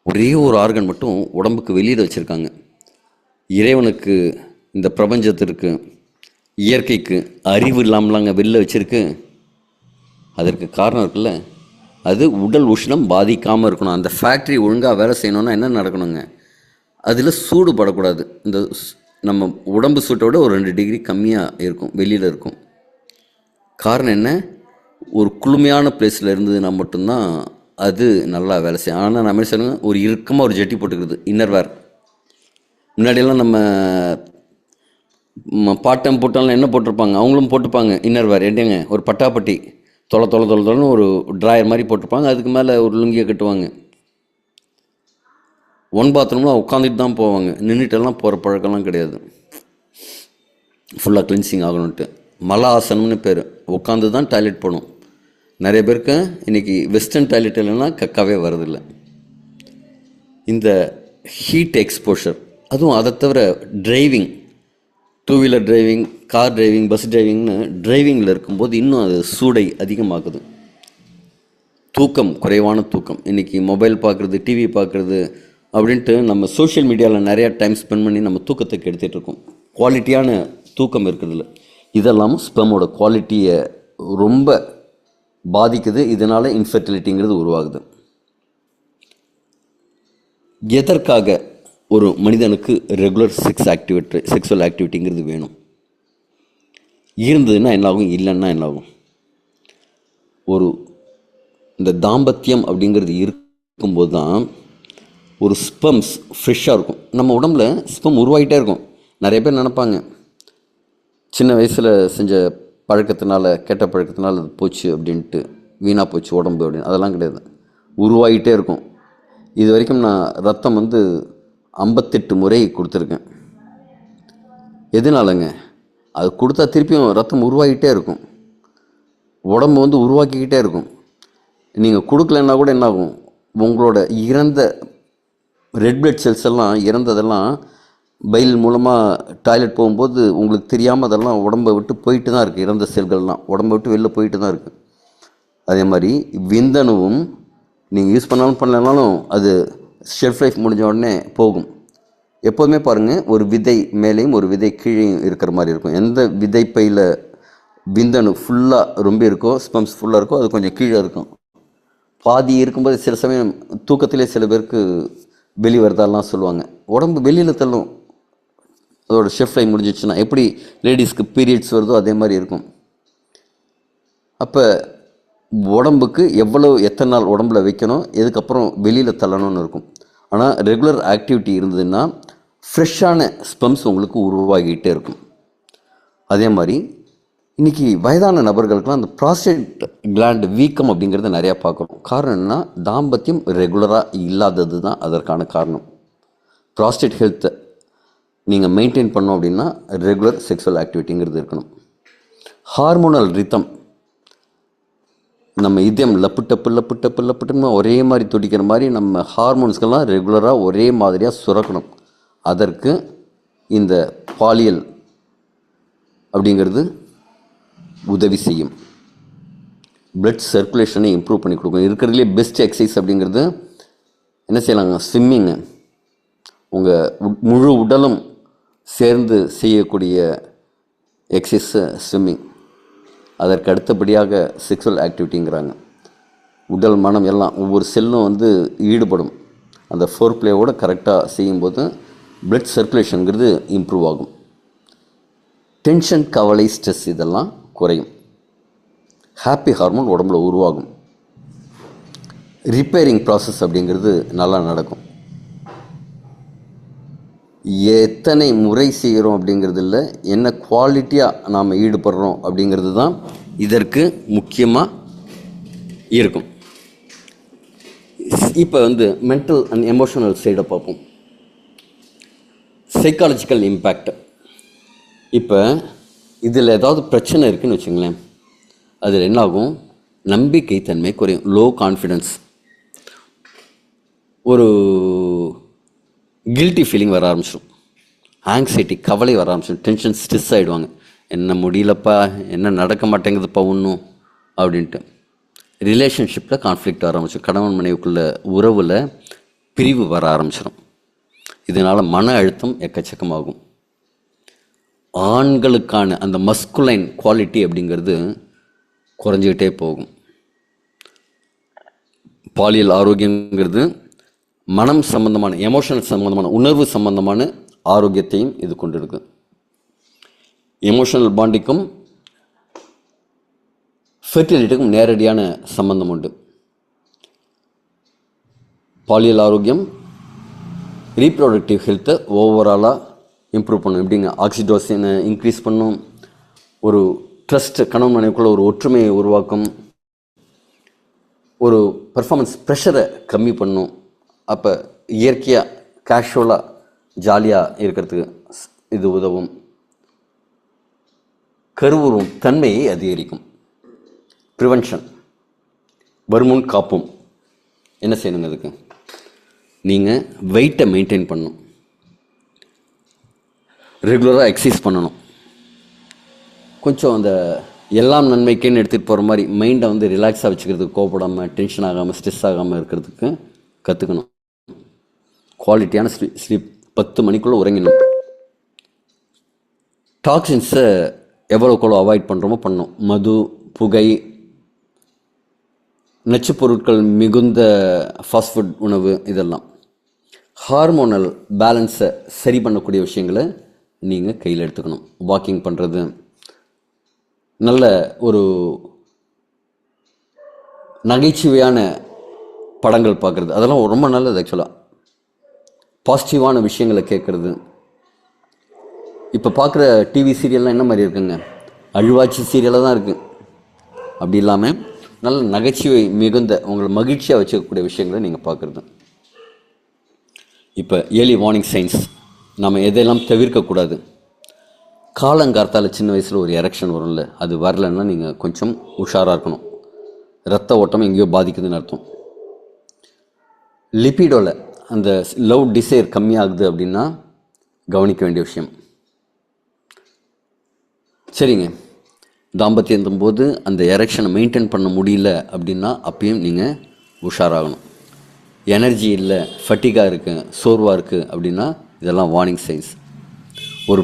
ஒரே ஒரு ஆர்கன் மட்டும் உடம்புக்கு வெளியில் வச்சுருக்காங்க. இறைவனுக்கு, இந்த பிரபஞ்சத்திற்கு, இயற்கைக்கு அறிவு இல்லாமலாங்க வெளில வச்சுருக்கு. அதற்கு காரணம் இருக்குல்ல, அது உடல் உஷ்ணம் பாதிக்காமல் இருக்கணும். அந்த ஃபேக்ட்ரி ஒழுங்காக வேலை செய்யணுன்னா என்ன நடக்கணுங்க? அதில் சூடு படக்கூடாது. இந்த நம்ம உடம்பு சூட்டோட ஒரு 2 டிகிரி கம்மியாக இருக்கும், வெளியில் இருக்கும். காரணம் என்ன? ஒரு குளுமையான பிளேஸில் இருந்ததுன்னா மட்டும்தான் அது நல்லா வேலை செய்யும். ஆனால் நம்ம என்ன சொல்லுங்கள், ஒரு இறுக்கமாக ஒரு ஜட்டி போட்டுக்கிறது, இன்னர் வேர். முன்னாடியெல்லாம் நம்ம பாட்டம் போட்டாலும் என்ன போட்டிருப்பாங்க, அவங்களும் போட்டுப்பாங்க இன்னர் வேர். என்னங்க, ஒரு பட்டாப்பட்டி தொலைன்னு ஒரு ட்ராயர் மாதிரி போட்டிருப்பாங்க, அதுக்கு மேலே ஒரு லுங்கியை கட்டுவாங்க. பாத்ரூம்லாம் உட்காந்துட்டு தான் போவாங்க, நின்றுட்டெல்லாம் போகிற பழக்கம்லாம் கிடையாது. ஃபுல்லாக கிளென்சிங் ஆகணுன்ட்டு மல ஆசனம்னு பேர், உட்காந்து தான் டாய்லெட் போகணும். நிறைய பேருக்கு இன்றைக்கி வெஸ்டர்ன் டாய்லெட் இல்லைன்னா கக்காவே வரதில்லை. இந்த ஹீட் எக்ஸ்போஷர், அதுவும் அதை தவிர driving, 2 wheeler driving, car driving, bus டிரைவிங்னு டிரைவிங்கில் இருக்கும்போது இன்னும் அது சூடை அதிகமாகுது. தூக்கம், குறைவான தூக்கம். இன்றைக்கி மொபைல் பார்க்குறது, டிவி பார்க்குறது அப்படின்ட்டு நம்ம சோஷியல் மீடியாவில் நிறையா டைம் ஸ்பெண்ட் பண்ணி நம்ம தூக்கத்தை கெடுத்துட்ருக்கோம். குவாலிட்டியான தூக்கம் இருக்கிறதில்ல. இதெல்லாமும் ஸ்பெர்மோட குவாலிட்டியை ரொம்ப பாதிக்குது. இதனால் இன்ஃபெர்டிலிட்டிங்கிறது உருவாகுது. எதற்காக ஒரு மனிதனுக்கு ரெகுலர் செக்ஸுவல் ஆக்டிவிட்டிங்கிறது வேணும்? இருந்ததுன்னா என்னாகும், இல்லைன்னா என்னாகும்? இந்த தாம்பத்தியம் அப்படிங்கிறது இருக்கும்போது தான் ஒரு ஸ்பெம்ஸ் ஃப்ரெஷ்ஷாக இருக்கும். நம்ம உடம்புல ஸ்பெம் உருவாகிட்டே இருக்கும். நிறைய பேர் நினைப்பாங்க சின்ன வயசில் செஞ்ச பழக்கத்தினால, கெட்ட பழக்கத்தினால அது போச்சு அப்படின்ட்டு, வீணாக போச்சு உடம்பு அப்படின்னு. அதெல்லாம் கிடையாது, உருவாகிட்டே இருக்கும். இது வரைக்கும் நான் ரத்தம் வந்து 58 முறை கொடுத்துருக்கேன். எதனாலங்க? அது கொடுத்தா திருப்பியும் ரத்தம் உருவாகிட்டே இருக்கும், உடம்பு வந்து உருவாக்கிக்கிட்டே இருக்கும். நீங்கள் கொடுக்கலன்னா கூட என்னாகும், உங்களோட இறந்த ரெட் பிளட் செல்ஸ் எல்லாம் இறந்ததெல்லாம் பைல் மூலமாக டாய்லெட் போகும்போது உங்களுக்கு தெரியாமல் அதெல்லாம் உடம்பை விட்டு போயிட்டு தான் இருக்குது. இறந்த செல்கள்லாம் உடம்பை விட்டு வெளில போயிட்டு தான் இருக்குது. அதே மாதிரி விந்தணுவும் நீங்கள் யூஸ் பண்ணாலும் பண்ணலனாலும் அது ஷெல்ஃப் லைஃப் முடிஞ்ச உடனே போகும். எப்போதுமே பாருங்கள், ஒரு விதை மேலேயும் ஒரு விதை கீழேயும் இருக்கிற மாதிரி இருக்கும். எந்த விதைப்பையில் விந்தணு ஃபுல்லாக ரொம்ப இருக்கோ, ஸ்பம்ஸ் ஃபுல்லாக இருக்கோ, அது கொஞ்சம் கீழே இருக்கும். பாதி இருக்கும்போது சில சமயம் தூக்கத்திலே சில பேருக்கு வெளி வருதாலாம் சொல்லுவாங்க. உடம்பு வெளியில் தள்ளும் அதோட ஷெல்ஃப் லைஃப் முடிஞ்சிச்சுன்னா. எப்படி லேடிஸ்க்கு பீரியட்ஸ் வருதோ அதே மாதிரி இருக்கும். அப்போ உடம்புக்கு எத்தனை நாள் உடம்புல வைக்கணும், எதுக்கப்புறம் வெளியில் தள்ளணும்னு இருக்கும். ஆனால் ரெகுலர் ஆக்டிவிட்டி இருந்ததுன்னா ஃப்ரெஷ்ஷான ஸ்பம்ஸ் உங்களுக்கு உருவாகிட்டே இருக்கும். அதே மாதிரி இன்றைக்கி வயதான நபர்களுக்கெல்லாம் அந்த ப்ராஸ்டேட் கிளாண்ட் வீக்கம் அப்படிங்கிறத நிறையா பார்க்குறோம். காரணம் என்னன்னா, தாம்பத்தியம் ரெகுலராக இல்லாதது தான் அதற்கான காரணம். ப்ராஸ்டேட் ஹெல்த்தை நீங்கள் மெயின்டைன் பண்ணோம் அப்படின்னா ரெகுலர் செக்ஸுவல் ஆக்டிவிட்டிங்கிறது இருக்கணும். ஹார்மோனல் ரித்தம், நம்ம இதயம் லப்பு டப்பு லப்பு டப்பு லப்புட்டுன்னு ஒரே மாதிரி துடிக்கிற மாதிரி நம்ம ஹார்மோன்ஸ்கெல்லாம் ரெகுலராக ஒரே மாதிரியாக சுரக்கணும். அதற்கு இந்த பாலியல் அப்படிங்கிறது உதவி செய்யும். பிளட் சர்க்குலேஷனை இம்ப்ரூவ் பண்ணி கொடுக்கும். இருக்கிறதுலே பெஸ்ட் எக்ஸசைஸ் அப்படிங்கிறது என்ன செய்யலாங்க, ஸ்விம்மிங்கு. உங்கள் முழு உடலும் சேர்ந்து செய்யக்கூடிய எக்ஸசைஸு ஸ்விம்மிங். அதற்கு அடுத்தபடியாக செக்ஸுவல் ஆக்டிவிட்டிங்கிறாங்க. உடல் மனம் எல்லாம் ஒவ்வொரு செல்லும் வந்து ஈடுபடும். அந்த ஃபோர் பிளேயோடு கரெக்டாக செய்யும்போது பிளட் சர்க்குலேஷனுங்கிறது இம்ப்ரூவ் ஆகும். டென்ஷன், கவலை, ஸ்ட்ரெஸ் இதெல்லாம் குறையும். ஹாப்பி ஹார்மோன் உடம்புல உருவாகும். ரிப்பேரிங் ப்ராசஸ் அப்படிங்கிறது நல்லா நடக்கும். எத்தனை முறை செய்கிறோம் அப்படிங்கிறது இல்லை, என்ன குவாலிட்டியாக நாம் ஈடுபடுறோம் அப்படிங்கிறது தான் இதற்கு முக்கியமாக இருக்கும். இப்போ வந்து மென்டல் அண்ட் எமோஷனல் சைடை பார்ப்போம். Psychological impact. இப்போ இதில் ஏதாவது பிரச்சனை இருக்குதுன்னு வச்சுங்களேன், அதில் என்னாகும், நம்பிக்கை தன்மை குறையும். லோ கான்ஃபிடென்ஸ், ஒரு கில்ட்டி ஃபீலிங் வர ஆரம்பிச்சிடும். ஆங்ஸைட்டி, கவலை வர ஆரம்பிச்சிடும். டென்ஷன், ஸ்ட்ரெஸ் ஆகிடுவாங்க. என்ன முடியலப்பா, என்ன நடக்க மாட்டேங்குதுப்பா ஒன்றும் அப்படின்ட்டு. ரிலேஷன்ஷிப்பில் கான்ஃப்ளிக்ட் வர ஆரம்பிச்சிடும். கணவன் மனைவிக்குள்ள உறவில் பிரிவு வர ஆரம்பிச்சிடும். இதனால் மன அழுத்தம் எக்கச்சக்கமாகும். ஆண்களுக்கான அந்த மஸ்குலைன் குவாலிட்டி அப்படிங்கிறது குறைஞ்சிக்கிட்டே போகும். பாலியல் ஆரோக்கியங்கிறது மனம் சம்பந்தமான, எமோஷனல் சம்பந்தமான, உணர்வு சம்பந்தமான ஆரோக்கியத்தையும் இது கொண்டிருக்கு. எமோஷனல் பாண்டிக்கும் ஃபெர்டிலிட்டிக்கும் நேரடியான சம்பந்தம் உண்டு. பாலியல் ஆரோக்கியம் ரீப்ரொடக்டிவ் ஹெல்த்தை ஓவராலாக இம்ப்ரூவ் பண்ணும். எப்படிங்க, ஆக்சிடோசினை இன்க்ரீஸ் பண்ணும், ஒரு ட்ரஸ்ட், கணவன் மனைவிக்குள்ள ஒரு ஒற்றுமையை உருவாக்கும், ஒரு பர்ஃபார்மன்ஸ் ப்ரெஷரை கம்மி பண்ணும். அப்போ இயற்கையாக கேஷுவலாக ஜாலியாக இருக்கிறதுக்கு இது உதவும். கருவுறும் தன்மையை அதிகரிக்கும். ப்ரிவென்ஷன், வருமுன் காப்பும். என்ன செய்யணுங்க அதுக்கு? நீங்கள் வெயிட்டை மெயின்டைன் பண்ணணும், ரெகுலராக எக்ஸசைஸ் பண்ணணும். கொஞ்சம் அந்த எல்லாம் நன்மைக்குன்னு எடுத்துகிட்டு போகிற மாதிரி மைண்டை வந்து ரிலாக்ஸாக வச்சுக்கிறதுக்கு, கோவப்படாமல், டென்ஷன் ஆகாமல், ஸ்ட்ரெஸ் ஆகாமல் இருக்கிறதுக்கு கற்றுக்கணும். குவாலிட்டியான ஸ்லீப், 10 மணிக்குள்ளே உறங்கிடணும். டாக்ஸின்ஸை எவ்வளோக்குள்ளோ அவாய்ட் பண்ணுறோமோ பண்ணணும். மது, புகை, நச்சுப் பொருட்கள் மிகுந்த ஃபாஸ்ட் ஃபுட் உணவு, இதெல்லாம். ஹார்மோனல் பேலன்ஸை சரி பண்ணக்கூடிய விஷயங்களை நீங்கள் கையில் எடுத்துக்கணும். வாக்கிங் பண்ணுறது, நல்ல ஒரு நகைச்சுவையான படங்கள் பார்க்குறது, அதெல்லாம் ரொம்ப நல்லது. ஆக்சுவலாக பாசிட்டிவான விஷயங்களை கேட்குறது. இப்போ பார்க்குற டிவி சீரியல்லாம் என்ன மாதிரி இருக்குங்க, அழுவாச்சி சீரியலாக தான் இருக்குது. அப்படி இல்லாமல் நல்ல நகைச்சுவை மிகுந்த, உங்களை மகிழ்ச்சியாக வச்சுக்கக்கூடிய விஷயங்களை நீங்கள் பார்க்குறது. இப்போ ஏர்லி வார்னிங் சைன்ஸ் நம்ம எதையெல்லாம் தவிர்க்கக்கூடாது. காலங்கார்த்தால் சின்ன வயசில் ஒரு எரெக்ஷன் வரும்ல, அது வரலன்னா நீங்கள் கொஞ்சம் உஷாராக இருக்கணும். ரத்த ஓட்டம் எங்கேயோ பாதிக்குதுன்னு அர்த்தம். லிபிடோவில் அந்த லவ் டிசைர் கம்மியாகுது அப்படின்னா கவனிக்க வேண்டிய விஷயம். சரிங்க, தாம்பத்தியம் போது அந்த எரெக்ஷனை மெயின்டைன் பண்ண முடியல அப்படின்னா அப்பயும் நீங்கள் உஷாராகணும். எனர்ஜி இல்லை, ஃபட்டிகாக இருக்குது, சோர்வாக இருக்குது அப்படின்னா இதெல்லாம் வார்னிங் சைன்ஸ். ஒரு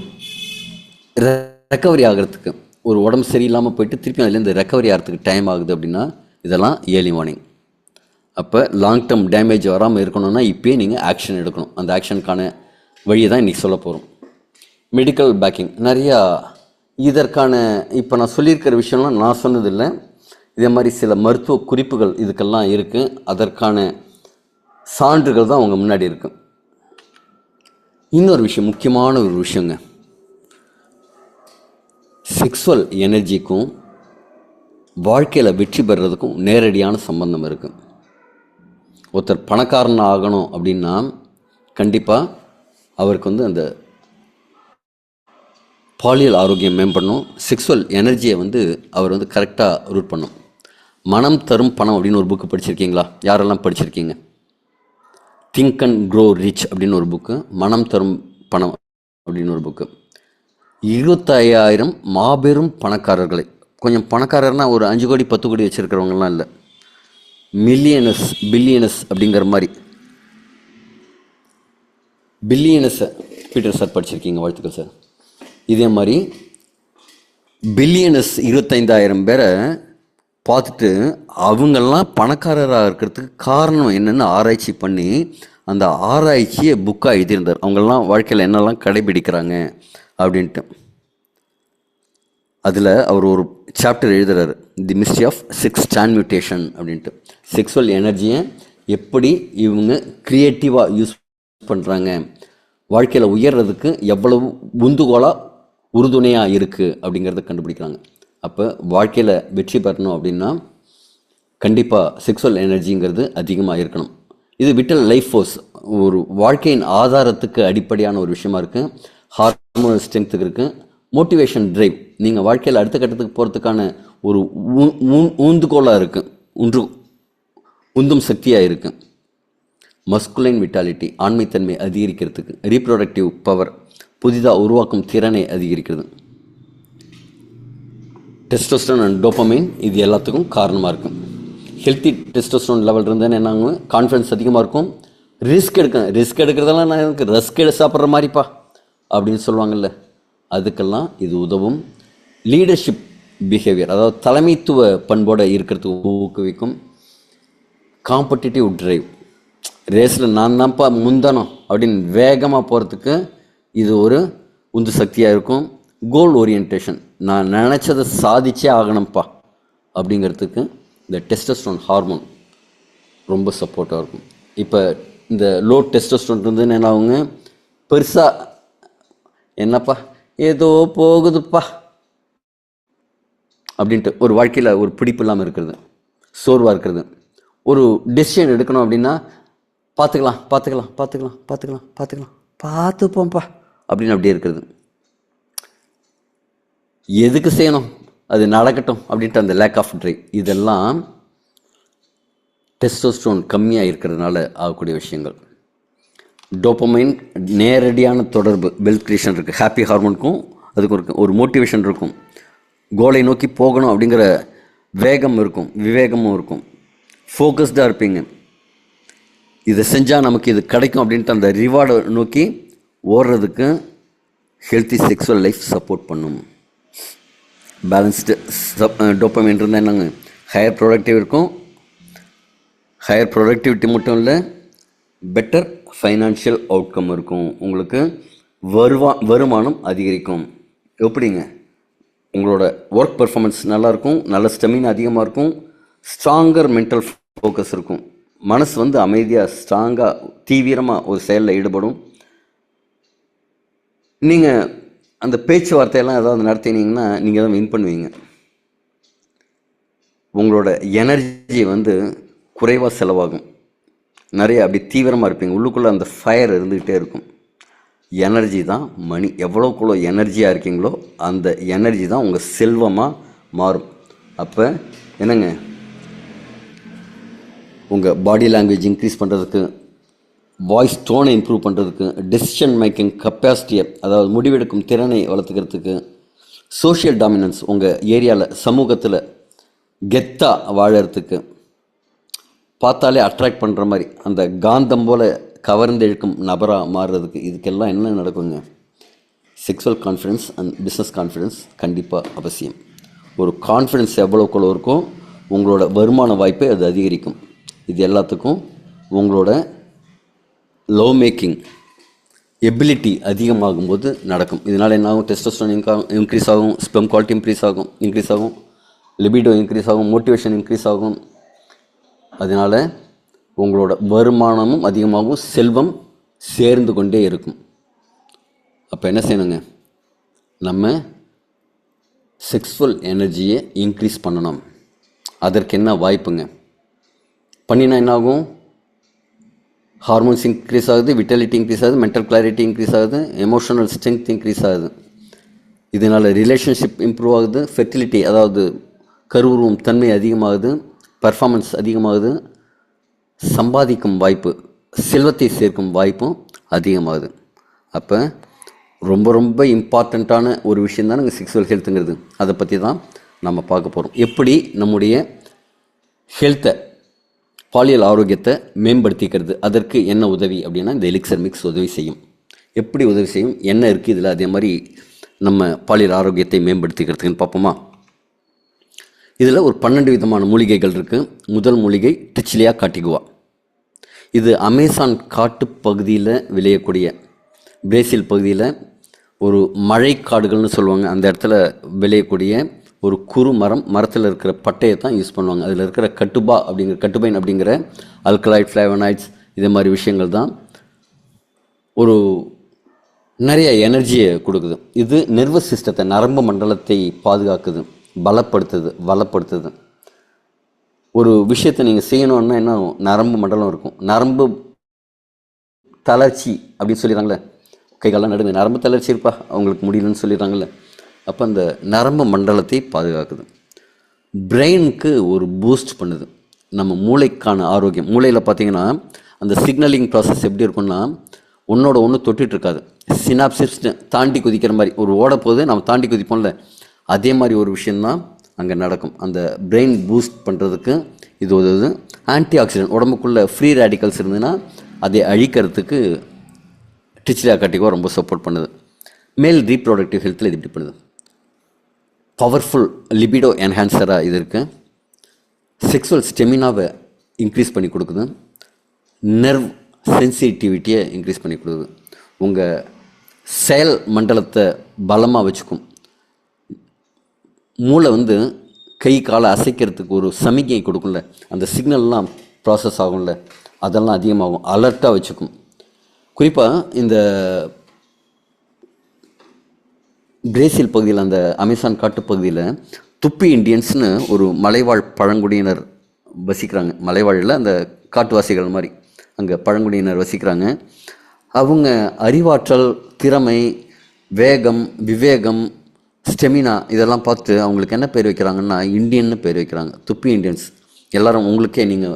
ரெக்கவரி ஆகிறதுக்கு, ஒரு உடம்பு சரியில்லாமல் போயிட்டு திருப்பி அதுலேருந்து ரெக்கவரி ஆகிறதுக்கு டைம் ஆகுது அப்படின்னா இதெல்லாம் ஏர்லி வார்னிங். அப்போ லாங் டேர்ம் டேமேஜ் வராமல் இருக்கணும்னா இப்போயே நீங்கள் ஆக்ஷன் எடுக்கணும். அந்த ஆக்ஷனுக்கான வழியை தான் இன்றைக்கி சொல்ல போகிறோம். மெடிக்கல் பேக்கிங் நிறையா இதற்கான இப்போ நான் சொல்லியிருக்கிற விஷயம்லாம் நான் சொன்னதில்லை. இதே மாதிரி சில மருத்துவ குறிப்புகள் இதுக்கெல்லாம் இருக்குது. அதற்கான சான்றுகள் தான் அவங்க முன்னாடி இருக்கு. இன்னொரு விஷயம், முக்கியமான ஒரு விஷயங்க, செக்ஸுவல் எனர்ஜிக்கும் வாழ்க்கையில் வெற்றி பெறுறதுக்கும் நேரடியான சம்பந்தம் இருக்குது. ஒருத்தர் பணக்காரன் ஆகணும் அப்படின்னா கண்டிப்பாக அவருக்கு அந்த பாலியல் ஆரோக்கியம் மேம்படணும். செக்ஸுவல் எனர்ஜியை அவர் கரெக்டாக ரூட் பண்ணும். மனம் தரும் பணம் அப்படின்னு ஒரு புக்கு படிச்சிருக்கீங்களா? யாரெல்லாம் படிச்சிருக்கீங்க? திங்க் அண்ட் க்ரோ ரிச் அப்படின்னு ஒரு புக்கு, மனம் தரும் பணம் அப்படின்னு ஒரு புக்கு. 25,000 மாபெரும் பணக்காரர்களை, கொஞ்சம் பணக்காரர்னால் ஒரு 5 கோடி 10 கோடி வச்சுருக்கிறவங்கலாம் இல்லை, மில்லியனஸ் பில்லியனஸ் அப்படிங்கிற மாதிரி பில்லியனஸை பீட்டர் சார் படிச்சிருக்கீங்க, வாழ்த்துக்கள் சார். இதே மாதிரி பில்லியனஸ் 25,000 பேரை பார்த்துட்டு அவங்கெல்லாம் பணக்காரராக இருக்கிறதுக்கு காரணம் என்னென்னு ஆராய்ச்சி பண்ணி அந்த ஆராய்ச்சியை புக்காக எழுதியிருந்தார். அவங்கெல்லாம் வாழ்க்கையில் என்னெல்லாம் கடைபிடிக்கிறாங்க அப்படின்ட்டு. அதில் அவர் ஒரு சாப்டர் எழுதுகிறார், the mystery of sex transmutation அப்படின்ட்டு. செக்ஸுவல் எனர்ஜியை எப்படி இவங்க க்ரியேட்டிவாக யூஸ் பண்ணுறாங்க, வாழ்க்கையில் உயர்றதுக்கு எவ்வளவு உந்துகோலாக உறுதுணையாக இருக்குது அப்படிங்கிறத கண்டுபிடிக்கிறாங்க. அப்போ வாழ்க்கையில் வெற்றி பெறணும் அப்படின்னா கண்டிப்பாக செக்ஸுவல் எனர்ஜிங்கிறது அதிகமாக இருக்கணும். இது விட்டல் லைஃப் ஃபோர்ஸ், ஒரு வாழ்க்கையின் ஆதாரத்துக்கு அடிப்படையான ஒரு விஷயமா இருக்குது. ஹார்மோனல் ஸ்ட்ரென்த்துக்கு இருக்குது. மோட்டிவேஷன் ட்ரைவ், நீங்கள் வாழ்க்கையில் அடுத்த கட்டத்துக்கு போகிறதுக்கான ஒரு ஊந்துகோலாக இருக்குது, உந்தும் சக்தியாக இருக்குது. மஸ்குலைன் விட்டாலிட்டி, ஆண்மைத்தன்மை அதிகரிக்கிறதுக்கு. ரீப்ரொடக்டிவ் பவர், புதிதாக உருவாக்கும் திறனை அதிகரிக்கிறது. டெஸ்டோஸ்டரோன் அண்ட் டோபமைன், இது எல்லாத்துக்கும் காரணமாக இருக்கும். ஹெல்த்தி டெஸ்டோஸ்டரோன் லெவல் இருந்தேன்னு என்னாங்க, கான்ஃபிடன்ஸ் அதிகமாக இருக்கும். ரிஸ்க் எடுக்கிறதெல்லாம் நான் எனக்கு ரஸ்க் சாப்பிட்ற மாதிரிப்பா அப்படின்னு சொல்லுவாங்கள்ல, அதுக்கெல்லாம் இது உதவும். லீடர்ஷிப் பிஹேவியர், அதாவது தலைமைத்துவ பண்போடு இருக்கிறதுக்கு ஊக்குவிக்கும். காம்படிட்டிவ் ட்ரைவ், ரேஸில் நான் தான்ப்பா முந்தணும் அப்படின்னு வேகமாக போகிறதுக்கு இது ஒரு உந்து சக்தியாக இருக்கும். கோல் ஓரியன்டேஷன், நான் நினச்சதை சாதிச்சே ஆகணும்ப்பா அப்படிங்கிறதுக்கு இந்த டெஸ்டோஸ்டரோன் ஹார்மோன் ரொம்ப சப்போர்ட்டாக இருக்கும். இப்போ இந்த லோ டெஸ்டோஸ்டரோன் இருந்துன்னு என்ன ஆகுங்க, பெருசாக என்னப்பா ஏதோ போகுதுப்பா அப்படின்ட்டு ஒரு வாழ்க்கையில் ஒரு பிடிப்பு இல்லாமல் இருக்கிறது, சோர்வாக இருக்கிறது. ஒரு டெசிஷன் எடுக்கணும் அப்படின்னா பார்த்துப்போம்ப்பா அப்படின்னு அப்படியே இருக்கிறது. எதுக்கு செய்யணும், அது நடக்கட்டும் அப்படின்ட்டு அந்த லேக் ஆஃப் ட்ரைவ், இதெல்லாம் டெஸ்டோஸ்டரோன் கம்மியாக இருக்கிறதுனால ஆகக்கூடிய விஷயங்கள். டோபமைன் நேரடியான தொடர்பு, வெல்த் கிரியேஷன் இருக்குது. ஹாப்பி ஹார்மோனுக்கும் அதுக்கும் ஒரு மோட்டிவேஷன் இருக்கும். கோலை நோக்கி போகணும் அப்படிங்கிற வேகம் இருக்கும், விவேகமும் இருக்கும். ஃபோக்கஸ்டாக இருப்பீங்க, இதை செஞ்சால் நமக்கு இது கிடைக்கும் அப்படின்ட்டு அந்த ரிவார்டை நோக்கி ஓடுறதுக்கு ஹெல்த்தி செக்ஸுவல் லைஃப் சப்போர்ட் பண்ணும். பேலன்ஸ்டு டோபமைன் இருந்தால் என்னங்க, ஹையர் ப்ரொடக்டிவ் இருக்கும். ஹையர் ப்ரொடக்டிவிட்டி மட்டும் இல்லை, பெட்டர் ஃபைனான்ஷியல் அவுட்கம் இருக்கும். உங்களுக்கு வருமானம் அதிகரிக்கும். எப்படிங்க, உங்களோட ஒர்க் பர்ஃபார்மன்ஸ் நல்லாயிருக்கும், நல்ல ஸ்டெமினா அதிகமாக இருக்கும், ஸ்ட்ராங்கர் மென்டல் ஃபோக்கஸ் இருக்கும். மனசு அமைதியாக ஸ்ட்ராங்காக தீவிரமாக ஒரு செயலில் ஈடுபடும். நீங்கள் அந்த பேச்சுவார்த்தையெல்லாம் ஏதாவது நடத்தினீங்கன்னா நீங்கள் தான் வின் பண்ணுவீங்க. உங்களோட எனர்ஜி குறைவாக செலவாகும். நிறைய அப்படி தீவிரமாக இருப்பீங்க. உள்ளுக்குள்ளே அந்த ஃபயர் இருந்துக்கிட்டே இருக்கும். எனர்ஜி தான் மணி. எவ்வளோக்குள்ளே எனர்ஜியாக இருக்கீங்களோ அந்த எனர்ஜி தான் உங்கள் செல்வமாக மாறும். அப்போ என்னங்க, உங்கள் பாடி லாங்குவேஜ் இன்க்ரீஸ் பண்ணுறதுக்கு, வாய்ஸ் டோனை இம்ப்ரூவ் பண்ணுறதுக்கு, டெசிஷன் மேக்கிங் கெப்பாசிட்டியை, அதாவது முடிவெடுக்கும் திறனை வளர்த்துக்கிறதுக்கு, சோஷியல் டாமினன்ஸ், உங்கள் ஏரியாவில் சமூகத்தில் கெத்தாக வாழறதுக்கு, பார்த்தாலே அட்ராக்ட் பண்ணுற மாதிரி அந்த காந்தம் போல் கவர்ந்து இழுக்கும் நபராக மாறுறதுக்கு, இதுக்கெல்லாம் என்ன நடக்குங்க? Sexual confidence and business confidence கண்டிப்பாக அவசியம். ஒரு கான்ஃபிடென்ஸ் எவ்வளோக்குள்ள இருக்கோ உங்களோட வருமான வாய்ப்பை அது அதிகரிக்கும். இது எல்லாத்துக்கும் உங்களோட லவ் மேக்கிங் எபிலிட்டி அதிகமாகும் போது நடக்கும். இதனால் என்ன ஆகும்? டெஸ்டோஸ்டெரான் இன்க்ரீஸ் ஆகும், ஸ்பெர்ம் குவாலிட்டி இன்க்ரீஸ் ஆகும், லிபிடோ இன்க்ரீஸ் ஆகும், மோட்டிவேஷன் இன்க்ரீஸ் ஆகும். அதனால் உங்களோட வருமானமும் அதிகமாகும், செல்வம் சேர்ந்து கொண்டே இருக்கும். அப்போ என்ன செய்யணுங்க? நம்ம செக்ஸுவல் எனர்ஜியை இன்க்ரீஸ் பண்ணணும். அதற்கு என்ன வாய்ப்புங்க? பண்ணினா என்ன ஆகும்? ஹார்மோன்ஸ் இன்க்ரீஸ் ஆகுது, விட்டாலிட்டி இன்க்ரீஸ் ஆகுது, மென்டல் கிளாரிட்டி இன்க்ரீஸ் ஆகுது, எமோஷனல் ஸ்ட்ரென்த் இன்க்ரீஸ் ஆகுது. இதனால் ரிலேஷன்ஷிப் இம்ப்ரூவ் ஆகுது, ஃபெர்டிலிட்டி அதாவது கருவுருவம் தன்மை அதிகமாகுது, பர்ஃபார்மன்ஸ் அதிகமாகுது, சம்பாதிக்கும் வாய்ப்பு, செல்வத்தை சேர்க்கும் வாய்ப்பும் அதிகமாகுது. அப்போ ரொம்ப ரொம்ப இம்பார்ட்டண்ட்டான ஒரு விஷயம் தான் நாங்கள் செக்ஸுவல் ஹெல்த்துங்கிறது. அதை பற்றி தான் நம்ம பார்க்க போகிறோம். எப்படி நம்முடைய ஹெல்த்தை, பாலியல் ஆரோக்கியத்தை மேம்படுத்திக்கிறது, அதற்கு என்ன உதவி அப்படின்னா இந்த எலிக்சர் மிக்ஸ் உதவி செய்யும். எப்படி உதவி செய்யும், என்ன இருக்குது இதில், அதே மாதிரி நம்ம பாலியல் ஆரோக்கியத்தை மேம்படுத்திக்கிறதுக்குன்னு பார்ப்போமா? இதில் ஒரு 12 விதமான மூலிகைகள் இருக்குது. முதல் மூலிகை டிச்சிலியா காட்டிகுவா. இது அமேசான் காட்டு பகுதியில் விளையக்கூடிய, பிரேசில் பகுதியில் ஒரு மழைக்காடுகள்னு சொல்லுவாங்க, அந்த இடத்துல விளையக்கூடிய ஒரு குறு மரத்தில் இருக்கிற பட்டையை தான் யூஸ் பண்ணுவாங்க. அதில் இருக்கிற கட்டுபைன் அப்படிங்கிற அல்கலாய்ட், ஃப்ளேவனாய்ட்ஸ், இதே மாதிரி விஷயங்கள் தான் ஒரு நிறைய எனர்ஜியை கொடுக்குது. இது நர்வஸ் சிஸ்டத்தை, நரம்பு மண்டலத்தை பாதுகாக்குது, வளப்படுத்துது. ஒரு விஷயத்தை நீங்கள் செய்யணுன்னா என்ன ஆகும்? நரம்பு மண்டலம் இருக்கும். நரம்பு தளர்ச்சி அப்படின்னு சொல்லிடுறாங்களே, கைகாலம் நடுங்க, நரம்பு தளர்ச்சி இருப்பா அவங்களுக்கு முடியலன்னு சொல்லிடுறாங்களே. அப்போ அந்த நரம்பு மண்டலத்தை பாதுகாக்குது. பிரெயினுக்கு ஒரு பூஸ்ட் பண்ணுது. நம்ம மூளைக்கான ஆரோக்கியம், மூளையில் பார்த்தீங்கன்னா அந்த சிக்னலிங் ப்ராசஸ் எப்படி இருக்குன்னா, ஒன்றோட ஒன்று தொட்டுட்டு இருக்காது. சினாப்சிஸ் தாண்டி குதிக்கிற மாதிரி, ஒரு ஓட போது நம்ம தாண்டி குதிப்போம்ல, அதே மாதிரி ஒரு விஷயந்தான் அங்கே நடக்கும். அந்த பிரெயின் பூஸ்ட் பண்ணுறதுக்கு இது உதவுது. ஆன்டி ஆக்சிடென்ட், உடம்புக்குள்ளே ஃப்ரீ ரேடிக்கல்ஸ் இருந்ததுன்னா அதை அழிக்கிறதுக்கு டிச்சிலியா காட்டிகுவா ரொம்ப சப்போர்ட் பண்ணுது. மேல் ரீப்ரொடக்டிவ் ஹெல்த்தில் இது இப்படி பண்ணுது. பவர்ஃபுல் லிபிடோ என்ஹான்சராக இது இருக்குது. செக்ஸுவல் ஸ்டெமினாவை இன்க்ரீஸ் பண்ணி கொடுக்குது. நர்வ் சென்சிட்டிவிட்டியை இன்க்ரீஸ் பண்ணி கொடுக்குது. உங்கள் செயல் மண்டலத்தை பலமாக வச்சுக்கும். மூளை கை காலை அசைக்கிறதுக்கு ஒரு சமிகை கொடுக்கும்ல, அந்த சிக்னல்லாம் ப்ராசஸ் ஆகும்ல, அதெல்லாம் அதிகமாகும், அலர்ட்டாக வச்சுக்கும். குறிப்பாக இந்த பிரேசில் பகுதியில், அந்த அமேசான் காட்டுப்பகுதியில் துப்பி இண்டியன்ஸ்னு ஒரு மலைவாழ் பழங்குடியினர் வசிக்கிறாங்க. மலைவாழில் அந்த காட்டுவாசிகள் மாதிரி அங்கே பழங்குடியினர் வசிக்கிறாங்க. அவங்க அறிவாற்றல், திறமை, வேகம், விவேகம், ஸ்டெமினா இதெல்லாம் பார்த்து அவங்களுக்கு என்ன பேர் வைக்கிறாங்கன்னா இந்தியன்னு பேர் வைக்கிறாங்க. துப்பி இண்டியன்ஸ். எல்லோரும் உங்களுக்கே நீங்கள்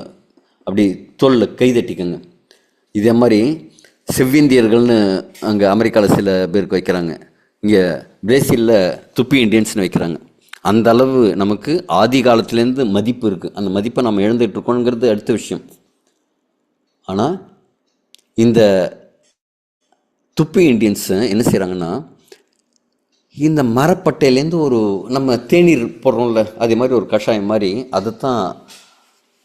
அப்படி தோளில் கைதட்டிக்கங்க. இதே மாதிரி செவ்விந்தியர்கள்னு அங்கே அமெரிக்காவில் சில பேருக்கு வைக்கிறாங்க. இங்கே பிரேசிலில் துப்பி இண்டியன்ஸ்னு வைக்கிறாங்க. அந்த அளவு நமக்கு ஆதி காலத்துலேருந்து மதிப்பு இருக்குது. அந்த மதிப்பை நம்ம இழந்துகிட்ருக்கோங்கிறது அடுத்த விஷயம். ஆனால் இந்த துப்பி இண்டியன்ஸு என்ன செய்கிறாங்கன்னா, இந்த மரப்பட்டையிலேருந்து ஒரு நம்ம தேநீர் போடுறோம்ல, அதே மாதிரி ஒரு கஷாயம் மாதிரி அதைத்தான்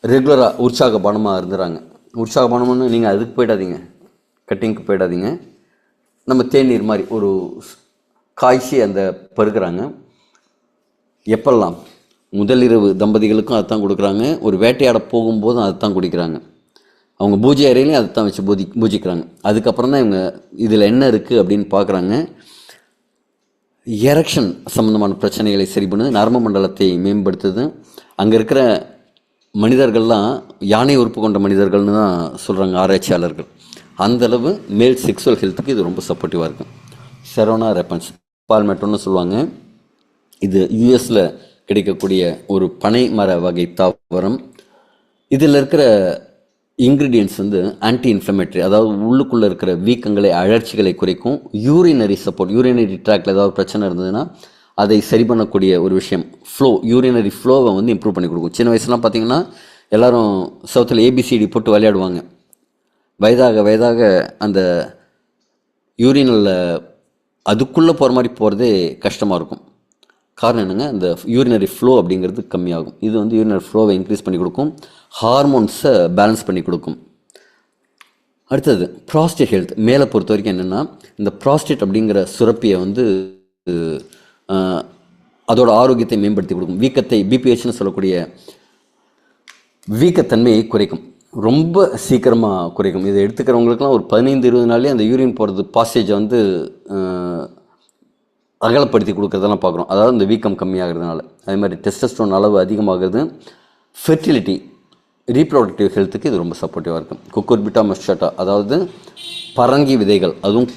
ரெகுலராக உற்சாகபானமாக இருந்துறாங்க. உற்சாகபானம்னு நீங்கள் அதுக்கு போயிடாதீங்க, கட்டிங்க்கு போயிடாதீங்க. நம்ம தேநீர் மாதிரி ஒரு காய்ச்சி அந்த பருகிறாங்க. எப்பெல்லாம் முதலிரவு தம்பதிகளுக்கும் அதுதான் கொடுக்குறாங்க. ஒரு வேட்டையாட போகும்போதும் அதுதான் குடிக்கிறாங்க. அவங்க பூஜை அறையிலையும் அதுதான் வச்சு பூஜிக்கிறாங்க. அதுக்கப்புறம் தான் இவங்க இதில் என்ன இருக்குது அப்படின்னு பார்க்குறாங்க. எரெக்ஷன் சம்மந்தமான பிரச்சனைகளை சரி பண்ணுது, நரம்பு மண்டலத்தை மேம்படுத்துது, அங்கே இருக்கிற மனிதர்கள்லாம் யானை உறுப்பு கொண்ட மனிதர்கள்னு தான் சொல்கிறாங்க ஆராய்ச்சியாளர்கள். அந்தளவு மேல் செக்ஸுவல் ஹெல்த்துக்கு இது ரொம்ப சப்போர்ட்டிவாக இருக்கும். செரோனா ரெப்பன்ஸ் பால்மெட்டோன்னு சொல்லுவாங்க. இது யூஎஸில் கிடைக்கக்கூடிய ஒரு பனை மர வகை தாவரம். இதில் இருக்கிற இன்க்ரீடியன்ட்ஸ் வந்து ஆன்டி இன்ஃப்ளமேட்டரி, அதாவது உள்ளுக்குள்ளே இருக்கிற வீக்கங்களை அழற்சிகளை குறைக்கும். யூரினரி சப்போர்ட், யூரினரி ட்ராக்டில் ஏதாவது பிரச்சனை இருந்ததுன்னா அதை சரி பண்ணக்கூடிய ஒரு விஷயம். ஃப்ளோ, யூரினரி ஃப்ளோவை வந்து இம்ப்ரூவ் பண்ணி கொடுக்கும். சின்ன வயசுலாம் பார்த்திங்கன்னா எல்லோரும் சவுத்தில் ஏபிசிடி போட்டு விளையாடுவாங்க. வயதாக அந்த யூரினலில் அதுக்குள்ளே போகிற மாதிரி போகிறதே கஷ்டமாக இருக்கும். காரணம் என்னங்க, அந்த யூரினரி ஃப்ளோ அப்படிங்கிறது கம்மியாகும். இது வந்து யூரினரி ஃப்ளோவை இன்க்ரீஸ் பண்ணி கொடுக்கும், ஹார்மோன்ஸை பேலன்ஸ் பண்ணி கொடுக்கும். அடுத்தது ப்ராஸ்டேட் ஹெல்த். மேலே பொறுத்த வரைக்கும் என்னென்னா, இந்த ப்ராஸ்டேட் அப்படிங்கிற சுரப்பியை வந்து அதோட ஆரோக்கியத்தை மேம்படுத்தி கொடுக்கும். வீக்கத்தை, பிபிஹெச்னு சொல்லக்கூடிய வீக்கத்தன்மையை குறைக்கும், ரொம்ப சீக்கிரமாக குறைக்கும். இதை எடுத்துக்கிறவங்களுக்குலாம் ஒரு 15-20 நாள்லேயே அந்த யூரின் போகிறது பாசேஜை வந்து அகலப்படுத்தி கொடுக்குறதெல்லாம் பார்க்குறோம். அதாவது இந்த வீக்கம் கம்மியாகிறதுனால. அதே மாதிரி டெஸ்டஸ்டரோன் அளவு அதிகமாகிறது. ஃபெர்டிலிட்டி, ரீப்ரொடக்டிவ் ஹெல்த்துக்கு இது ரொம்ப சப்போர்ட்டிவாக இருக்கும். குக்குர்பிட்டா மஸ்டாட்டா, அதாவது பரங்கி விதைகள், அதுவும்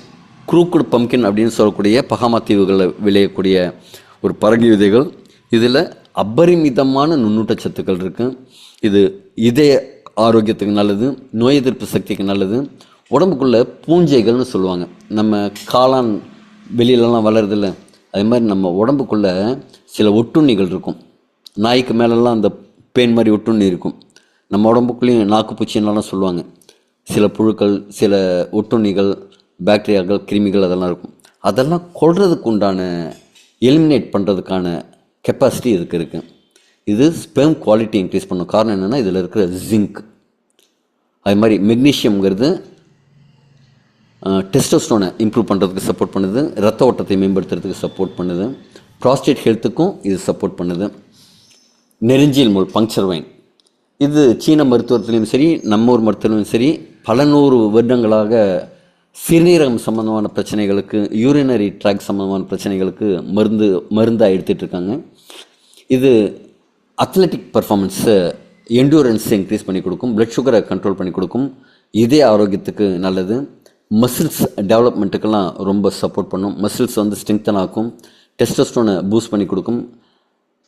குரூக்குடு பம்கின் அப்படின்னு சொல்லக்கூடிய பகாமா தீவுகளில் விளையக்கூடிய ஒரு பரங்கி விதைகள். இதில் அபரிமிதமான நுண்ணூட்டச்சத்துக்கள் இருக்குது. இது இதய ஆரோக்கியத்துக்கு நல்லது, நோய் எதிர்ப்பு சக்திக்கு நல்லது. உடம்புக்குள்ளே பூஞ்சைகள்னு சொல்லுவாங்க. நம்ம காளான் வெளியிலலாம் வளருதில்ல, அதே மாதிரி நம்ம உடம்புக்குள்ளே சில ஒட்டுண்ணிகள் இருக்கும். நாய்க்கு மேலெல்லாம் அந்த பேன் மாதிரி ஒட்டுண்ணி இருக்கும். நம்ம உடம்புக்குள்ளேயும் நாக்குப்பூச்சின்லாம் சொல்லுவாங்க. சில புழுக்கள், சில ஒட்டுண்ணிகள், பாக்டீரியாக்கள், கிருமிகள் அதெல்லாம் இருக்கும். அதெல்லாம் கொல்றதுக்கு உண்டான, எலிமினேட் பண்ணுறதுக்கான கெப்பாசிட்டி இதுக்கு இருக்குது. இது ஸ்பெர்ம் குவாலிட்டி இன்க்ரீஸ் பண்ணும். காரணம் என்னென்னா, இதில் இருக்கிற ஜிங்க். அது மாதிரி மெக்னீஷியம்ங்கிறது டெஸ்டோஸ்டரோனை இம்ப்ரூவ் பண்ணுறதுக்கு சப்போர்ட் பண்ணுது, ரத்த ஓட்டத்தை மேம்படுத்துறதுக்கு சப்போர்ட் பண்ணுது, ப்ராஸ்டேட் ஹெல்த்துக்கும் இது சப்போர்ட் பண்ணுது. நெருஞ்சில் முள், பங்க்சர் வைன், இது சீன மருத்துவத்திலையும் சரி, நம்ம ஊர் மருத்துவத்திலையும் சரி, பல 100 வருடங்களாக சிறுநீரகம் சம்மந்தமான பிரச்சனைகளுக்கு, யூரினரி ட்ராக் சம்மந்தமான பிரச்சனைகளுக்கு மருந்தாக எடுத்துகிட்ருக்காங்க. இது அத்லெட்டிக் பர்ஃபார்மன்ஸை, என்டூரன்ஸை இன்க்ரீஸ் பண்ணி கொடுக்கும், பிளட் சுகரை கண்ட்ரோல் பண்ணி கொடுக்கும், இதய ஆரோக்கியத்துக்கு நல்லது, மசில்ஸ் டெவலப்மெண்ட்டுக்கெல்லாம் ரொம்ப சப்போர்ட் பண்ணும். மசில்ஸ் வந்து ஸ்ட்ரெங்தன் ஆக்கும், டெஸ்டோஸ்டரோனை பூஸ்ட் பண்ணி கொடுக்கும்,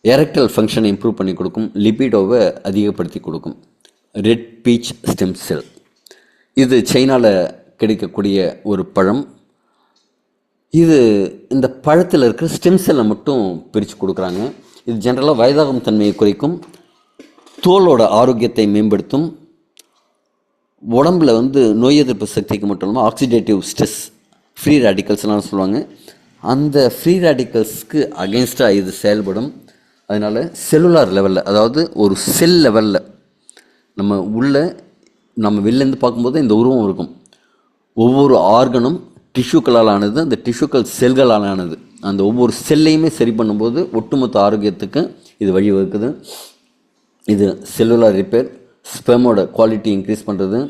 எரெக்டல் ஃபங்க்ஷனை இம்ப்ரூவ் பண்ணி கொடுக்கும், லிபிடோவை அதிகப்படுத்தி கொடுக்கும். ரெட் பீச் ஸ்டெம் செல், இது சைனாவில் கிடைக்கக்கூடிய ஒரு பழம். இது இந்த பழத்தில் இருக்கிற ஸ்டெம் செல்லை மட்டும் பிரித்து கொடுக்குறாங்க. இது ஜென்ரலாக வயதாகும் தன்மையை குறைக்கும், தோலோட ஆரோக்கியத்தை மேம்படுத்தும், உடம்பில் வந்து நோய் எதிர்ப்பு சக்திக்கு மட்டும் இல்லாமல் ஆக்சிடேட்டிவ் ஸ்ட்ரெஸ், ஃப்ரீ ரேடிக்கல்ஸ்லாம் சொல்லுவாங்க, அந்த ஃப்ரீ ரேடிக்கல்ஸ்க்கு அகென்ஸ்டாக இது செயல்படும். அதனால் செல்லுலார் லெவலில், அதாவது ஒரு செல் லெவலில், நம்ம வெளிலேருந்து பார்க்கும்போது இந்த உருவம் இருக்கும். ஒவ்வொரு ஆர்கனும் டிஷ்யூக்களால் ஆனது, அந்த டிஷ்யூக்கள் செல்களால் ஆனது. அந்த ஒவ்வொரு செல்லையுமே சரி பண்ணும்போது ஒட்டுமொத்த ஆரோக்கியத்துக்கு இது வழிவகுக்குது. இது செல்லுலார் ரிப்பேர், ஸ்பெர்மோட குவாலிட்டி இன்க்ரீஸ் பண்ணுறது,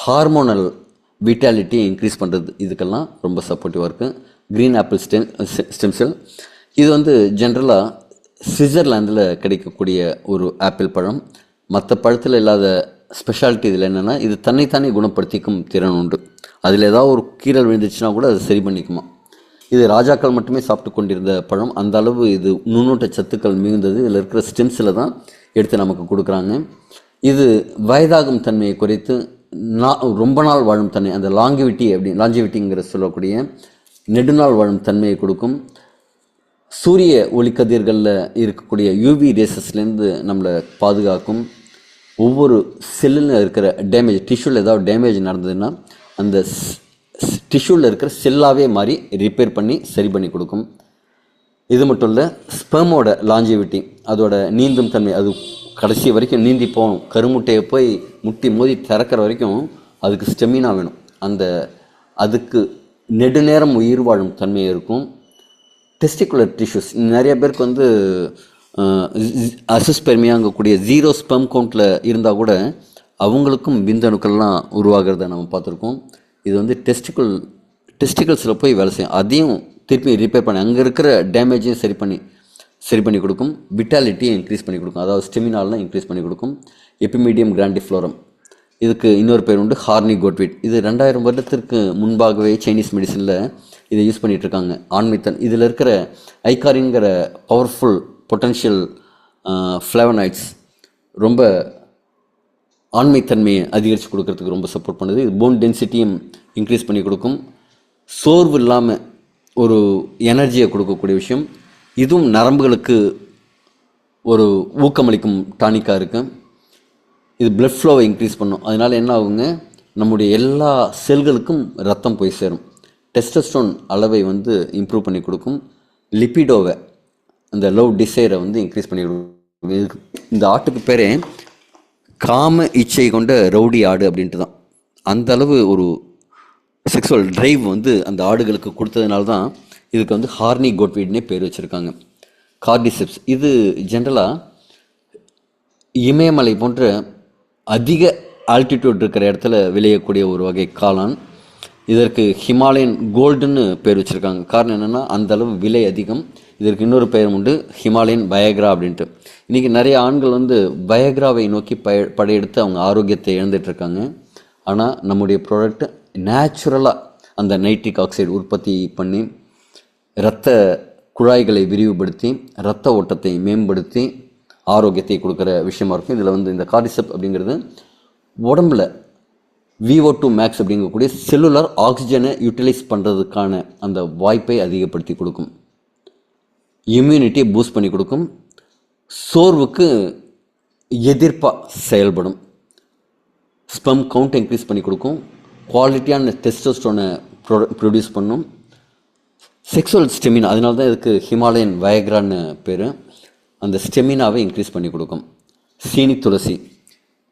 ஹார்மோனல் விட்டாலிட்டியை இன்க்ரீஸ் பண்ணுறது, இதுக்கெல்லாம் ரொம்ப சப்போர்ட்டிவாக இருக்குது. க்ரீன் ஆப்பிள் ஸ்டெம் செல், இது வந்து ஜென்ரலாக சுவிட்சர்லாந்தில் கிடைக்கக்கூடிய ஒரு ஆப்பிள் பழம். மற்ற பழத்தில் இல்லாத ஸ்பெஷாலிட்டி இதில் என்னென்னா, இது தன்னைத்தானே குணப்படுத்திக்கும் திறன் உண்டு. அதில் ஏதாவது ஒரு கீரல் விழுந்துச்சுன்னா கூட அது சரி பண்ணிக்குமா. இது ராஜாக்கள் மட்டுமே சாப்பிட்டு கொண்டிருந்த பழம். அந்த அளவு இது நுண்ணூட்ட சத்துக்கள் மிகுந்தது. இதில் இருக்கிற ஸ்டெம்ஸில் தான் எடுத்து நமக்கு கொடுக்குறாங்க. இது வயதாகும் தன்மையை குறைத்து ரொம்ப நாள் வாழும் தன்மை, அந்த லாஞ்சிவிட்டிங்கிற சொல்லக்கூடிய நெடுநாள் வாழும் தன்மையை கொடுக்கும். சூரிய ஒளிக்கதிர்களில் இருக்கக்கூடிய யூவி ரேசஸ்லேருந்து நம்மளை பாதுகாக்கும். ஒவ்வொரு செல்லில் இருக்கிற டேமேஜ், டிஷ்யூவில் ஏதாவது டேமேஜ் நடந்ததுன்னா அந்த டிஷ்யூவில் இருக்கிற செல்லாகவே மாறி ரிப்பேர் பண்ணி சரி பண்ணி கொடுக்கும். இது மட்டும் இல்லை, ஸ்பெர்மோட லாஞ்சிவிட்டி, அதோட நீந்தும் தன்மை, அது கடைசி வரைக்கும் நீந்தி போகணும். கருமுட்டையை போய் முட்டி மோதி திறக்கிற வரைக்கும் அதுக்கு ஸ்டெமினா வேணும். அதுக்கு நெடுநேரம் உயிர் வாழும் தன்மை இருக்கும். டெஸ்டிகுலர் டிஷ்யூஸ், நிறைய பேருக்கு வந்து அசிஸ்பெர்மியாங்கக்கூடிய 0 ஸ்பெர்ம் கவுண்டில் இருந்தால் கூட அவங்களுக்கும் விந்தணுக்கள்லாம் உருவாகிறத நம்ம பார்த்துருக்கோம். இது வந்து டெஸ்டிகல்ஸில் போய் வேலை செய்யும். அதையும் திருப்பி ரிப்பேர் பண்ணி, அங்கே இருக்கிற டேமேஜையும் சரி பண்ணி சரி பண்ணி கொடுக்கும். விட்டாலிட்டியை இன்க்ரீஸ் பண்ணி கொடுக்கும், அதாவது ஸ்டெமினாலாம் இன்க்ரீஸ் பண்ணி கொடுக்கும். எபிமீடியம் கிராண்டிஃப்ளோரம், இதுக்கு இன்னொரு பேர் உண்டு, ஹார்னி கோட்வீட். இது 2000 வருடத்திற்கு முன்பாகவே சைனீஸ் மெடிசனில் இதை யூஸ் பண்ணிகிட்ருக்காங்க. ஆண்மைத்தன் இதில் இருக்கிற ஐகாரிங்கிற பவர்ஃபுல் பொட்டன்ஷியல் ஃப்ளேவனாய்ட்ஸ் ரொம்ப ஆண்மைத்தன்மையை அதிகரித்து கொடுக்கறதுக்கு ரொம்ப சப்போர்ட் பண்ணுது. இது போன் டென்சிட்டியும் இன்க்ரீஸ் பண்ணி கொடுக்கும். சோர்வு இல்லாமல் ஒரு எனர்ஜியை கொடுக்கக்கூடிய விஷயம். இதுவும் நரம்புகளுக்கு ஒரு ஊக்கமளிக்கும் டானிக்காக இருக்குது. இது பிளட் ஃப்ளோவை இன்க்ரீஸ் பண்ணும். அதனால் என்ன ஆகுங்க, நம்முடைய எல்லா செல்களுக்கும் ரத்தம் போய் சேரும். டெஸ்டஸ்டோன் அளவை வந்து இம்ப்ரூவ் பண்ணி கொடுக்கும். லிபிடோவை, அந்த லவ் டிசைரை வந்து இன்க்ரீஸ் பண்ணி கொடுக்கும். இந்த ஆட்டுக்கு பேரே காம இச்சை கொண்ட ரவுடி ஆடு அப்படின்ட்டு தான். அந்த அளவு ஒரு செக்ஸுவல் ட்ரைவ் வந்து அந்த ஆடுகளுக்கு கொடுத்ததுனால தான் இதுக்கு வந்து ஹார்னி கோட்வீட்னே பேர் வச்சுருக்காங்க. கார்டிசெப்ஸ் இது ஜென்ரலாக இமயமலை போன்ற அதிக ஆல்டிடியூட் இருக்கிற இடத்துல விளையக்கூடிய ஒரு வகை காளான். இதற்கு ஹிமாலயன் கோல்டுன்னு பேர் வச்சுருக்காங்க. காரணம் என்னென்னா அந்தளவு விலை அதிகம். இதற்கு இன்னொரு பெயர் உண்டு, ஹிமாலயன் வயக்ரா அப்படின்ட்டு. இன்றைக்கி நிறைய ஆண்கள் வந்து வயக்ராவை நோக்கி படையெடுத்து அவங்க ஆரோக்கியத்தை இழந்துட்டுருக்காங்க. ஆனால் நம்முடைய ப்ராடக்ட் நேச்சுரலாக அந்த நைட்ரிக் ஆக்சைடு உற்பத்தி பண்ணி இரத்த குழாய்களை விரிவுபடுத்தி இரத்த ஓட்டத்தை மேம்படுத்தி ஆரோக்கியத்தை கொடுக்குற விஷயமா இருக்கும். இதில் வந்து இந்த கார்டிசெப் அப்படிங்கிறது உடம்பில் VO2 மேக்ஸ் அப்படிங்கக்கூடிய செல்லுலார் ஆக்சிஜனை யூட்டிலைஸ் பண்ணுறதுக்கான அந்த வாய்ப்பை அதிகப்படுத்தி கொடுக்கும். இம்யூனிட்டியை பூஸ்ட் பண்ணி கொடுக்கும். சோர்வுக்கு எதிர்ப்பாக செயல்படும். ஸ்பெர்ம் கவுண்ட் இன்க்ரீஸ் பண்ணி கொடுக்கும். குவாலிட்டியான டெஸ்டோஸ்டரோனை ப்ரொடியூஸ் பண்ணும். செக்ஸுவல் ஸ்டெமினா, அதனால தான் இதுக்கு ஹிமாலயன் வயக்ரான்னு பேர். அந்த ஸ்டெமினாவை இன்க்ரீஸ் பண்ணி கொடுக்கும். சீனி துளசி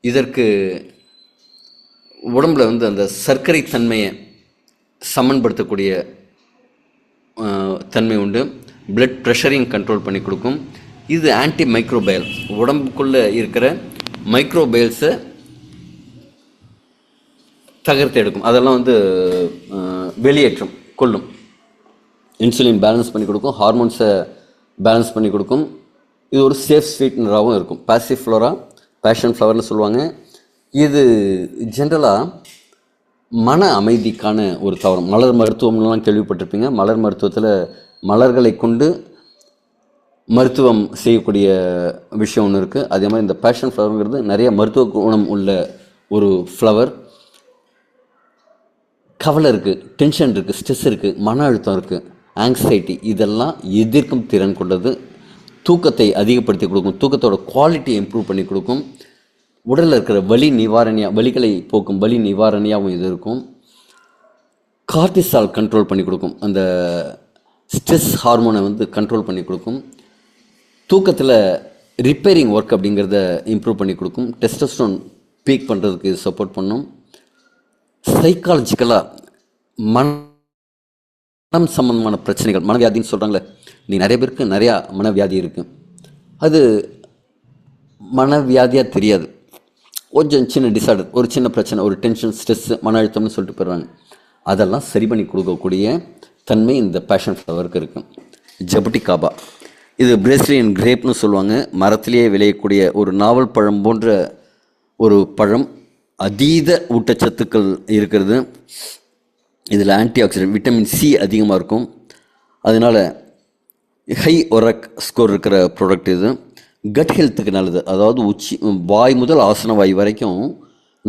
இதற்கு உடம்பில் வந்து அந்த சர்க்கரை தன்மையை சமன்படுத்தக்கூடிய தன்மை உண்டு. பிளட் ப்ரெஷரையும் கண்ட்ரோல் பண்ணி கொடுக்கும். இது ஆன்டி மைக்ரோபயல், உடம்புக்குள்ளே இருக்கிற மைக்ரோபயல்ஸை தகர்த்து எடுக்கும். அதெல்லாம் வந்து வெளியேற்றம் கொள்ளும். இன்சுலின் பேலன்ஸ் பண்ணி கொடுக்கும். ஹார்மோன்ஸை பேலன்ஸ் பண்ணி கொடுக்கும். இது ஒரு சேஃப் ஸ்வீட்னராகவும் இருக்கும். பாசிஃப்ளோரா, பேஷன் ஃப்ளவர்னு சொல்லுவாங்க. இது ஜென்ரலாக மன அமைதிக்கான ஒரு தாவரம். மலர் மருத்துவம்லாம் கேள்விப்பட்டிருப்பீங்க. மலர் மருத்துவத்தில் மலர்களை கொண்டு மருத்துவம் செய்யக்கூடிய விஷயம் ஒன்று இருக்குது. அதே மாதிரி இந்த பேஷன் ஃப்ளவருங்கிறது நிறைய மருத்துவ குணம் உள்ள ஒரு ஃப்ளவர். கவலை இருக்குது, டென்ஷன் இருக்குது, ஸ்ட்ரெஸ் இருக்குது, மன அழுத்தம் இருக்குது, ஆங்ஸைட்டி, இதெல்லாம் எதிர்க்கும் திறன் கொண்டது. தூக்கத்தை அதிகப்படுத்தி கொடுக்கும். தூக்கத்தோட குவாலிட்டியை இம்ப்ரூவ் பண்ணி கொடுக்கும். உடலில் இருக்கிற வலிகளை போக்கும் வலி நிவாரணியாகவும் இது இருக்கும். கார்டிசால் கண்ட்ரோல் பண்ணி கொடுக்கும். அந்த ஸ்ட்ரெஸ் ஹார்மோனை வந்து கண்ட்ரோல் பண்ணி கொடுக்கும். தூக்கத்தில் ரிப்பேரிங் ஒர்க் அப்படிங்கிறத இம்ப்ரூவ் பண்ணி கொடுக்கும். டெஸ்டோஸ்டரோன் பீக் பண்ணுறதுக்கு இது சப்போர்ட் பண்ணும். சைக்காலஜிக்கலாக மனம் சம்பந்தமான பிரச்சனைகள், மனவியாதின்னு சொல்கிறாங்களே, நீ நிறைய பேருக்கு நிறையா மனவியாதி இருக்குது. அது மனவியாதியாக தெரியாது. கொஞ்சம் சின்ன டிசார்டர், ஒரு சின்ன பிரச்சனை, ஒரு டென்ஷன், ஸ்ட்ரெஸ்ஸு, மன அழுத்தம்னு சொல்லிட்டு போயிடுறாங்க. அதெல்லாம் சரி பண்ணி கொடுக்கக்கூடிய தன்மை இந்த பேஷன் ஃப்ளவருக்கு இருக்குது. ஜபுட்டிகாபா இது பிரேசிலியன் கிரேப்னு சொல்லுவாங்க. மரத்திலேயே விளையக்கூடிய ஒரு நாவல் பழம் போன்ற ஒரு பழம். அதீத ஊட்டச்சத்துக்கள் இருக்கிறது. இதில் ஆன்டி ஆக்சிடென்ட் விட்டமின் சி அதிகமாக இருக்கும். அதனால் ஹை ஒரக் ஸ்கோர் இருக்கிற ப்ராடக்ட் இது. கட் ஹெல்த்துக்கு நல்லது. அதாவது வாய் முதல் ஆசன வாய் வரைக்கும்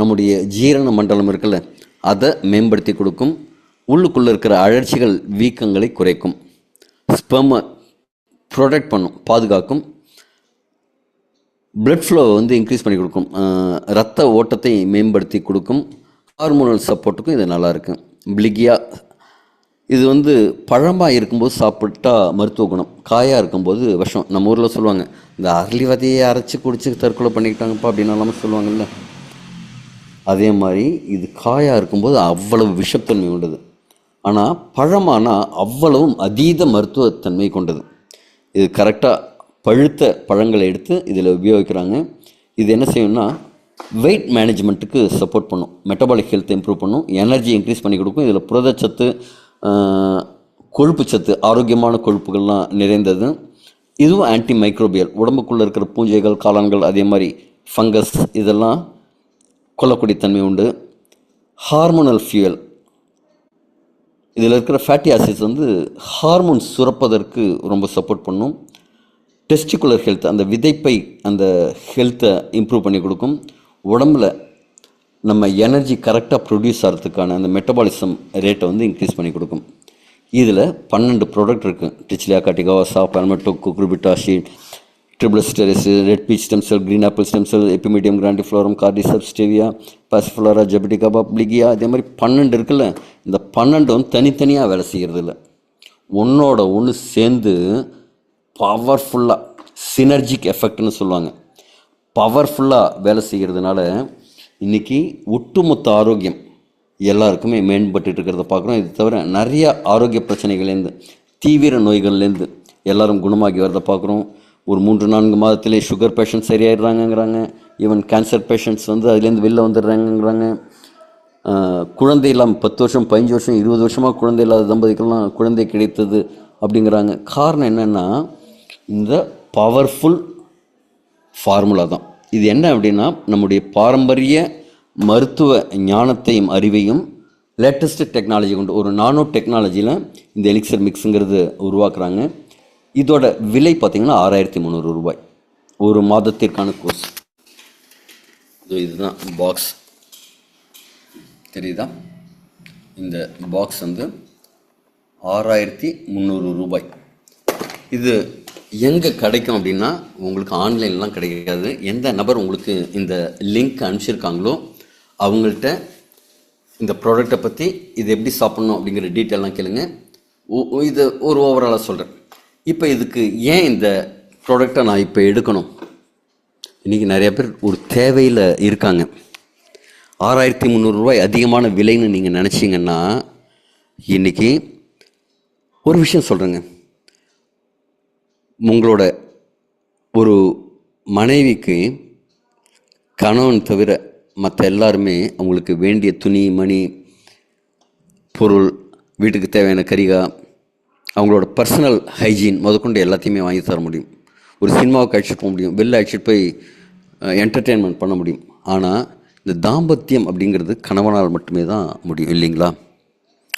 நம்முடைய ஜீரண மண்டலம் இருக்குல்ல, அதை மேம்படுத்தி கொடுக்கும். உள்ளுக்குள்ளே இருக்கிற அழற்சிகள், வீக்கங்களை குறைக்கும். ஸ்பெர்மை ப்ரொடெக்ட் பண்ணும், பாதுகாக்கும். பிளட் ஃப்ளோவை வந்து இன்க்ரீஸ் பண்ணி கொடுக்கும். இரத்த ஓட்டத்தை மேம்படுத்தி கொடுக்கும். ஹார்மோனல் சப்போர்ட்டுக்கும் இது நல்லாயிருக்கு. பிளிகியா இது வந்து பழமாக இருக்கும்போது சாப்பிட்டா மருத்துவ குணம், காயாக இருக்கும்போது விஷம். நம்ம ஊரில் சொல்லுவாங்க, இந்த அரளி விதையை அரைச்சி குடிச்சு தற்கொலை பண்ணிக்கிட்டாங்கப்பா அப்படின்னாலும் சொல்லுவாங்கல்ல. அதே மாதிரி இது காயாக இருக்கும்போது அவ்வளவு விஷத்தன்மை கொண்டது. ஆனால் பழமானால் அவ்வளவும் அதீத மருத்துவத்தன்மை கொண்டது. இது கரெக்டாக பழுத்த பழங்களை எடுத்து இதில் உபயோகிக்கிறாங்க. இது என்ன செய்யும்னா வெயிட் மேனேஜ்மெண்ட்டுக்கு சப்போர்ட் பண்ணும். மெட்டபாலிக் ஹெல்த்தை இம்ப்ரூவ் பண்ணும். எனர்ஜி இன்க்ரீஸ் பண்ணி கொடுக்கும். இதில் புரதச்சத்து, கொழுப்பு சத்து, ஆரோக்கியமான கொழுப்புகள்லாம் நிறைந்தது. இதுவும் ஆன்டி மைக்ரோபியல், உடம்புக்குள்ளே இருக்கிற பூஞ்சைகள், காளான்கள், அதே மாதிரி ஃபங்கஸ் இதெல்லாம் கொல்லக்கூடிய தன்மை உண்டு. ஹார்மோனல் ஃபியூயல், இதில் இருக்கிற ஃபேட்டி ஆசிட்ஸ் வந்து ஹார்மோன்ஸ் சுரப்பதற்கு ரொம்ப சப்போர்ட் பண்ணும். டெஸ்டிகுலர் ஹெல்த், அந்த விதைப்பை அந்த ஹெல்த்தை இம்ப்ரூவ் பண்ணி கொடுக்கும். உடம்புல நம்ம எனர்ஜி கரெக்டாக ப்ரொடியூஸ் ஆகிறதுக்கான அந்த மெட்டபாலிசம் ரேட்டை வந்து இன்க்ரீஸ் பண்ணி கொடுக்கும். இதில் 12 ப்ராடக்ட் இருக்குது. டிச்சிலியா காட்டிகாவா, சா பல்மெட்டோ, குக்ருபிட்டாஷி, tribulus terrestris, red peach stem cell, green apple stem cell, epimedium grandiflorum, cordyceps, stevia, passiflora, ஜெபடிகா, பப்ளிகியா, அதே மாதிரி 12 இருக்குல்ல. இந்த 12 வந்து தனித்தனியாக வேலை செய்கிறது இல்லை, ஒன்றோட ஒன்று சேர்ந்து பவர்ஃபுல்லாக சினர்ஜிக் எஃபெக்ட்னு சொல்லுவாங்க, பவர்ஃபுல்லாக வேலை செய்கிறதுனால இன்றைக்கி ஒட்டுமொத்த ஆரோக்கியம் எல்லாருக்குமே மேம்பட்டு இருக்கிறத பார்க்குறோம். இது தவிர நிறைய ஆரோக்கிய பிரச்சனைகள்லேருந்து, தீவிர நோய்கள்லேருந்து எல்லோரும் குணமாகி வரதை பார்க்குறோம். ஒரு 3-4 மாதத்திலே சுகர் பேஷண்ட் சரியாயிடுறாங்கங்கிறாங்க. ஈவன் கேன்சர் பேஷண்ட்ஸ் வந்து அதுலேருந்து வெளில வந்துடுறாங்கங்கிறாங்க. குழந்தை இல்லாமல் 10 வருஷம், 15 வருஷம், 20 வருஷமாக குழந்தை இல்லாத தம்பதிகள்லாம் குழந்தை கிடைத்தது அப்படிங்கிறாங்க. காரணம் என்னென்னா இந்த பவர்ஃபுல் ஃபார்முலா தான். இது என்ன அப்படின்னா நம்முடைய பாரம்பரிய மருத்துவ ஞானத்தையும் அறிவையும் லேட்டஸ்ட்டு டெக்னாலஜி கொண்டு ஒரு நானோ டெக்னாலஜியில் இந்த எலிக்சர் மிக்ஸுங்கிறது உருவாக்குறாங்க. இதோட விலை பார்த்திங்கன்னா 6300 ரூபாய், ஒரு மாதத்திற்கான கோர்ஸ். இதுதான் பாக்ஸ், தெரியுதா? இந்த பாக்ஸ் வந்து 6300 ரூபாய். இது எங்கே கிடைக்கும் அப்படின்னா உங்களுக்கு ஆன்லைன்லாம் கிடைக்காது. எந்த நபர் உங்களுக்கு இந்த லிங்க் அனுப்பிச்சிருக்காங்களோ அவங்கள்ட்ட இந்த ப்ராடக்டை பற்றி இது எப்படி சாப்பிட்ணும் அப்படிங்கிற டீட்டெயிலாம் கேளுங்க. இது ஒரு ஓவராலாக சொல்கிறேன். இப்போ இதுக்கு ஏன் இந்த ப்ராடக்டை நான் இப்போ எடுக்கணும்? இன்றைக்கி நிறைய பேர் ஒரு தேவையில் இருக்காங்க. 6300 ரூபாய் அதிகமான விலைன்னு நீங்கள் நினச்சிங்கன்னா, இன்றைக்கி ஒரு விஷயம் சொல்கிறேங்க. உங்களோட ஒரு மனைவிக்கு கணவன் தவிர மற்ற எல்லாருமே அவங்களுக்கு வேண்டிய துணி, மணி, பொருள், வீட்டுக்கு தேவையான கரிகா, அவங்களோட பர்சனல் ஹைஜீன் முதற்கொண்டு எல்லாத்தையுமே வாங்கி தர முடியும். ஒரு சினிமாவுக்கு அழைச்சிட்டு போக முடியும், வெளில அழைச்சிட்டு போய் என்டர்டெயின்மெண்ட் பண்ண முடியும். ஆனால் இந்த தாம்பத்தியம் அப்படிங்கிறது கணவனால் மட்டுமே தான் முடியும், இல்லைங்களா?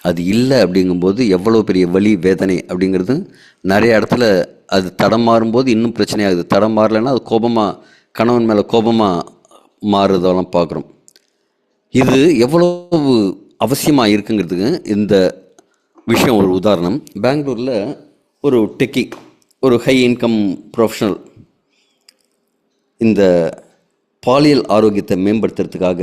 அது இல்லை அப்படிங்கும்போது எவ்வளோ பெரிய வலி, வேதனை அப்படிங்கிறது நிறைய இடத்துல அது தடம் மாறும்போது இன்னும் பிரச்சனையாகுது. தடம் மாறலைன்னா அது கோபமாக, கணவன் மேலே கோபமாக மாறுறதெல்லாம் பார்க்குறோம். இது எவ்வளவு அவசியமாக இருக்குங்கிறதுக்கு இந்த விஷயம் ஒரு உதாரணம். பெங்களூரில் ஒரு டெக்கி, ஒரு ஹை இன்கம் ப்ரொஃபஷனல் இந்த பாலியல் ஆரோக்கியத்தை மேம்படுத்துறதுக்காக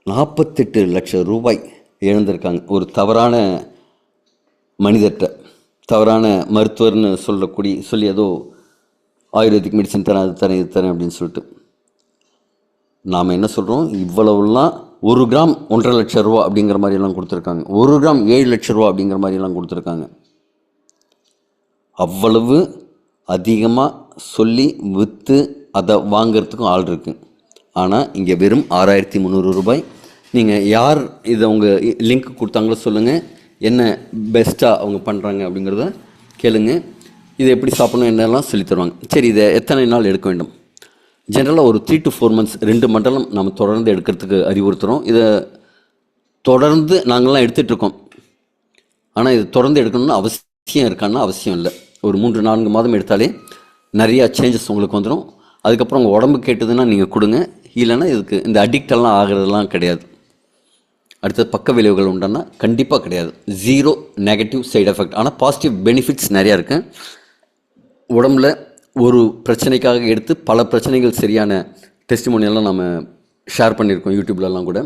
48 லட்சம் ரூபாய் இழந்திருக்காங்க. ஒரு தவறான மனிதர்கிட்ட, தவறான மருத்துவர்னு சொல்லி ஏதோ ஆயுர்வேதிக் மெடிசன் தரேன், அது தரேன், இது தரேன் அப்படின்னு சொல்லிட்டு. நாம் என்ன சொல்கிறோம், இவ்வளவுலாம் 1 கிராம் 1.5 லட்சம் ரூபா அப்படிங்கிற மாதிரியெல்லாம் கொடுத்துருக்காங்க. 1 கிராம் 7 லட்சம் ரூபா அப்படிங்கிற மாதிரியெல்லாம் கொடுத்துருக்காங்க. அவ்வளவு அதிகமாக சொல்லி விற்று அதை வாங்கிறதுக்கும் ஆள் இருக்குது. ஆனால் இங்கே வெறும் 6300 ரூபாய். நீங்கள் யார் இதை உங்கள் லிங்க் கொடுத்தாங்களோ சொல்லுங்கள், என்ன பெஸ்ட்டாக அவங்க பண்ணுறாங்க அப்படிங்கிறத கேளுங்க. இதை எப்படி சாப்பிடணும் என்னெல்லாம் சொல்லி தருவாங்க. சரி, இதை எத்தனை நாள் எடுக்க வேண்டும்? ஜென்ரலாக ஒரு 3 to 4 months, 2 மண்டலம் நம்ம தொடர்ந்து எடுக்கிறதுக்கு அறிவுறுத்துகிறோம். இதை தொடர்ந்து நாங்கள்லாம் எடுத்துகிட்ருக்கோம். ஆனால் இது தொடர்ந்து எடுக்கணும்னு அவசியம் இருக்கான்னா அவசியம் இல்லை. ஒரு 3-4 மாதம் எடுத்தாலே நிறையா சேஞ்சஸ் உங்களுக்கு வந்துடும். அதுக்கப்புறம் உங்கள் உடம்பு கேட்டதுன்னா நீங்கள் கொடுங்க, இல்லைன்னா இதுக்கு இந்த அடிக்டெல்லாம் ஆகிறதுலாம் கிடையாது. அடுத்தது பக்க விளைவுகள் உண்டானா கண்டிப்பாக கிடையாது. 0 நெகட்டிவ் சைடு எஃபெக்ட். ஆனால் பாசிட்டிவ் பெனிஃபிட்ஸ் நிறையா இருக்குது. உடம்புல ஒரு பிரச்சனைக்காக எடுத்து பல பிரச்சனைகள் சரியான டெஸ்டிமோனியெல்லாம் நம்ம ஷேர் பண்ணியிருக்கோம் யூடியூப்லலாம் கூட.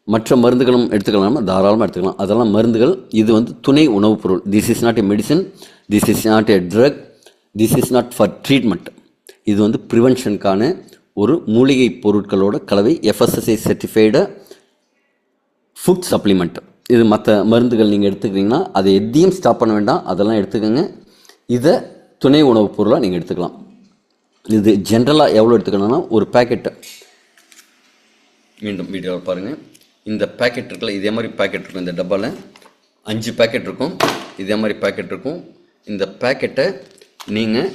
மற்ற மருந்துகளும் எடுத்துக்கலாமா, தாராளமாக எடுத்துக்கலாம். அதெல்லாம் மருந்துகள். இது வந்து துணை உணவுப் பொருள். This is not a medicine, this is not a drug, this is not for treatment. இது வந்து ப்ரிவென்ஷனுக்கான ஒரு மூலிகை பொருட்களோட கலவை, FSSAI சர்டிஃபைடு ஃபுட் சப்ளிமெண்ட். இது மற்ற மருந்துகள் நீங்கள் எடுத்துக்கிறீங்கன்னா அதை எதையும் ஸ்டாப் பண்ண வேண்டாம், அதெல்லாம் எடுத்துக்கோங்க. இதை துணை உணவுப் பொருளாக நீங்கள் எடுத்துக்கலாம். இது ஜென்ரலாக எவ்வளோ எடுத்துக்கணும்னா, ஒரு பேக்கெட்டை மீண்டும் வீடியோவில் பாருங்கள். இந்த பேக்கெட் இருக்குல்ல, இதே மாதிரி பேக்கெட் இருக்கும். இந்த டப்பாவில் 5 பேக்கெட் இருக்கும், இதே மாதிரி பேக்கெட் இருக்கும். இந்த பேக்கெட்டை நீங்கள்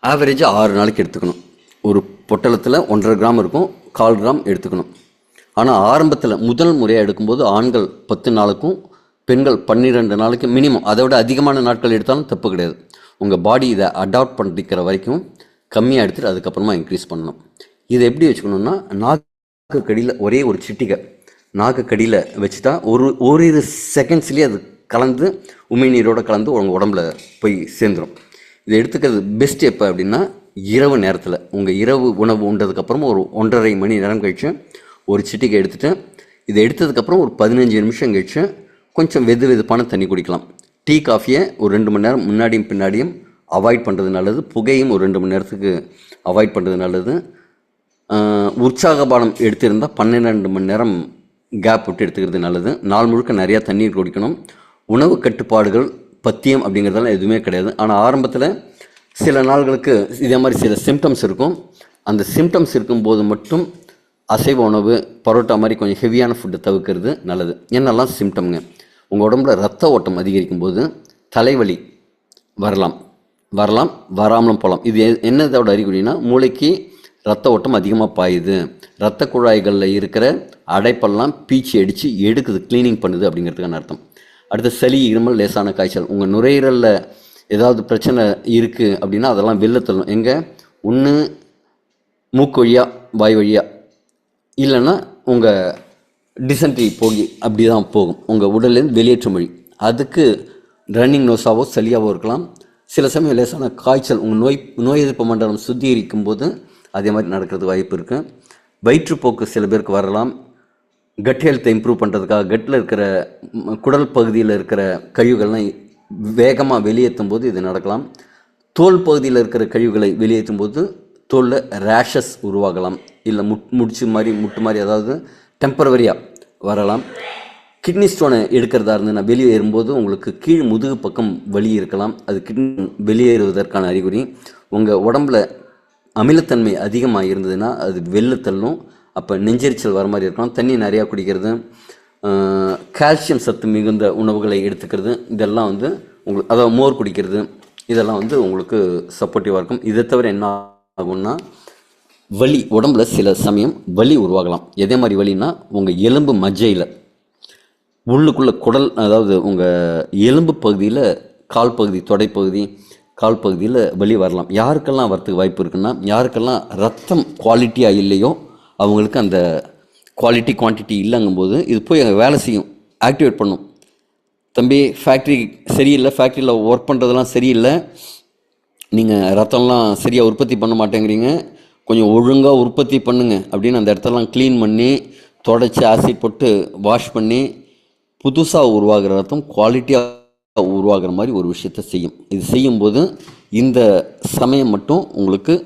ஆவரேஜாக 6 நாளைக்கு எடுத்துக்கணும். ஒரு பொட்டலத்தில் 1.5 கிராம் இருக்கும், 1/4 கிராம் எடுத்துக்கணும். ஆனால் ஆரம்பத்தில் முதல் முறையாக எடுக்கும்போது ஆண்கள் 10 நாளுக்கும் பெண்கள் 12 நாளைக்கு மினிமம், அதை விட அதிகமான நாட்கள் எடுத்தாலும் தப்பு கிடையாது. உங்கள் பாடி இதை அடாப்ட் பண்ணிக்கிற வரைக்கும் கம்மியாக எடுத்துகிட்டு அதுக்கப்புறமா இன்க்ரீஸ் பண்ணணும். இதை எப்படி வச்சுக்கணுன்னா, நாக்கு கடியில் ஒரே ஒரு சிட்டிகை நாக்கு கடியில் வச்சுட்டா ஓரிரு செகண்ட்ஸ்லேயே அது கலந்து உமிழ்நீரோடு கலந்து உங்கள் உடம்புல போய் சேர்ந்துடும். இதை எடுத்துக்கிறது பெஸ்ட் எப்போ அப்படின்னா, இரவு நேரத்தில் உங்கள் இரவு உணவு உண்டதுக்கப்புறமா ஒரு 1.5 மணி நேரம் கழித்து ஒரு சிட்டிகை எடுத்துகிட்டு, இதை எடுத்ததுக்கப்புறம் ஒரு 15 நிமிஷம் கழித்து கொஞ்சம் வெதுப்பான தண்ணி குடிக்கலாம். டீ காஃபியை ஒரு 2 மணி நேரம் முன்னாடியும் பின்னாடியும் அவாய்ட் பண்ணுறது நல்லது. புகையும் ஒரு 2 மணி நேரத்துக்கு அவாய்ட் பண்ணுறது நல்லது. உற்சாக பானம் எடுத்திருந்தால் 12 மணி நேரம் கேப் விட்டு எடுத்துக்கிறது நல்லது. நாள் முழுக்க நிறையா தண்ணீர் குடிக்கணும். உணவு கட்டுப்பாடுகள் பத்தியம் அப்படிங்கிறதெல்லாம் எதுவுமே கிடையாது. ஆனால் ஆரம்பத்தில் சில நாள்களுக்கு இதே மாதிரி சில சிம்டம்ஸ் இருக்கும். அந்த சிம்டம்ஸ் இருக்கும்போது மட்டும் அசைவ உணவு, பரோட்டா மாதிரி கொஞ்சம் ஹெவியான ஃபுட்டை தவிர்க்கிறது நல்லது. என்னெல்லாம் சிம்டம்ங்க? உங்கள் உடம்புல ரத்த ஓட்டம் அதிகரிக்கும் போது தலைவலி வரலாம், வராமலும் போகலாம். இது என்னதோட அறிகுறினா, மூளைக்கு ரத்த ஓட்டம் அதிகமாக பாயுது, இரத்த குழாய்களில் இருக்கிற அடைப்பெல்லாம் பீச்சி அடித்து எடுக்குது, க்ளீனிங் பண்ணுது அப்படிங்கிறதுக்கான அர்த்தம். அடுத்து சளி, இருமல், லேசான காய்ச்சல். உங்கள் நுரையீரலில் ஏதாவது பிரச்சனை இருக்குது அப்படின்னா அதெல்லாம் வெளில தள்ளணும். எங்கே? ஒன்று மூக்கு வழியாக, வாய் வழியாக, இல்லைன்னா உங்கள் டிசென்ட்ரி போகி அப்படி தான் போகும். உங்கள் உடலேருந்து வெளியேற்றும் வழி. அதுக்கு ரன்னிங் நோஸாவோ சளியாவோ இருக்கலாம். சில சமயம் லேசான காய்ச்சல் உங்கள் நோய் எதிர்ப்பு மண்டலம் சுத்திகரிக்கும் போது அதே மாதிரி நடக்கிறது வாய்ப்பு இருக்குது. வயிற்றுப்போக்கு சில பேருக்கு வரலாம். கட் ஹெல்த்தை இம்ப்ரூவ் பண்ணுறதுக்காக கட்டில் இருக்கிற குடல் பகுதியில் இருக்கிற கழிவுகள்லாம் வேகமாக வெளியேற்றும் போது இது நடக்கலாம். தோல் பகுதியில் இருக்கிற கழிவுகளை வெளியேற்றும் போது தோலில் ரேஷஸ் உருவாகலாம். இல்லை முட்டு மாதிரி அதாவது டெம்பரவரியாக வரலாம். கிட்னி ஸ்டோனை எடுக்கிறதா இருந்ததுன்னா வெளியேறும்போது உங்களுக்கு கீழ் முதுகு பக்கம் வலி இருக்கலாம். அது கிட்னி வெளியேறுவதற்கான அறிகுறி. உங்கள் உடம்பில் அமிலத்தன்மை அதிகமாக இருந்ததுன்னா அது வெளில தள்ளும். அப்போ நெஞ்செரிச்சல் வர மாதிரி இருக்கலாம். தண்ணி நிறையா குடிக்கிறது, கால்சியம் சத்து மிகுந்த உணவுகளை எடுத்துக்கிறது, இதெல்லாம் உங்களுக்கு, அதாவது மோர் குடிக்கிறது, இதெல்லாம் உங்களுக்கு சப்போர்ட்டிவாக இருக்கும். இதை தவிர என்ன ஆகும்னா, வலி, உடம்புல சில சமயம் வலி உருவாகலாம். எதே மாதிரி வலின்னா, உங்கள் எலும்பு மஜ்ஜையில் உள்ளுக்குள்ளே குடல், அதாவது உங்கள் எலும்பு பகுதியில் கால் பகுதி, தொடைப்பகுதி, கால் பகுதியில் வலி வரலாம். யாருக்கெல்லாம் வரத்துக்கு வாய்ப்பு இருக்குன்னா, யாருக்கெல்லாம் ரத்தம் குவாலிட்டியாக இல்லையோ அவங்களுக்கு அந்த குவான்டிட்டி இல்லைங்கும்போது இது போய் அங்கே வேலை செய்யும், ஆக்டிவேட் பண்ணும். தம்பி ஃபேக்ட்ரி சரியில்லை, ஃபேக்ட்ரியில் ஒர்க் பண்ணுறதெல்லாம் சரியில்லை, நீங்கள் ரத்தம்லாம் சரியாக உற்பத்தி பண்ண மாட்டேங்கிறீங்க, கொஞ்சம் ஒழுங்காக உற்பத்தி பண்ணுங்க அப்படின்னு அந்த இடத்தெல்லாம் க்ளீன் பண்ணி தொடச்சி ஆசிட் போட்டு வாஷ் பண்ணி புதுசாக உருவாகிற ரத்தம் குவாலிட்டியாக உருவாகிற மாதிரி ஒரு விஷயத்தை செய்யும். இது செய்யும்போது இந்த சமயம் மட்டும் உங்களுக்கு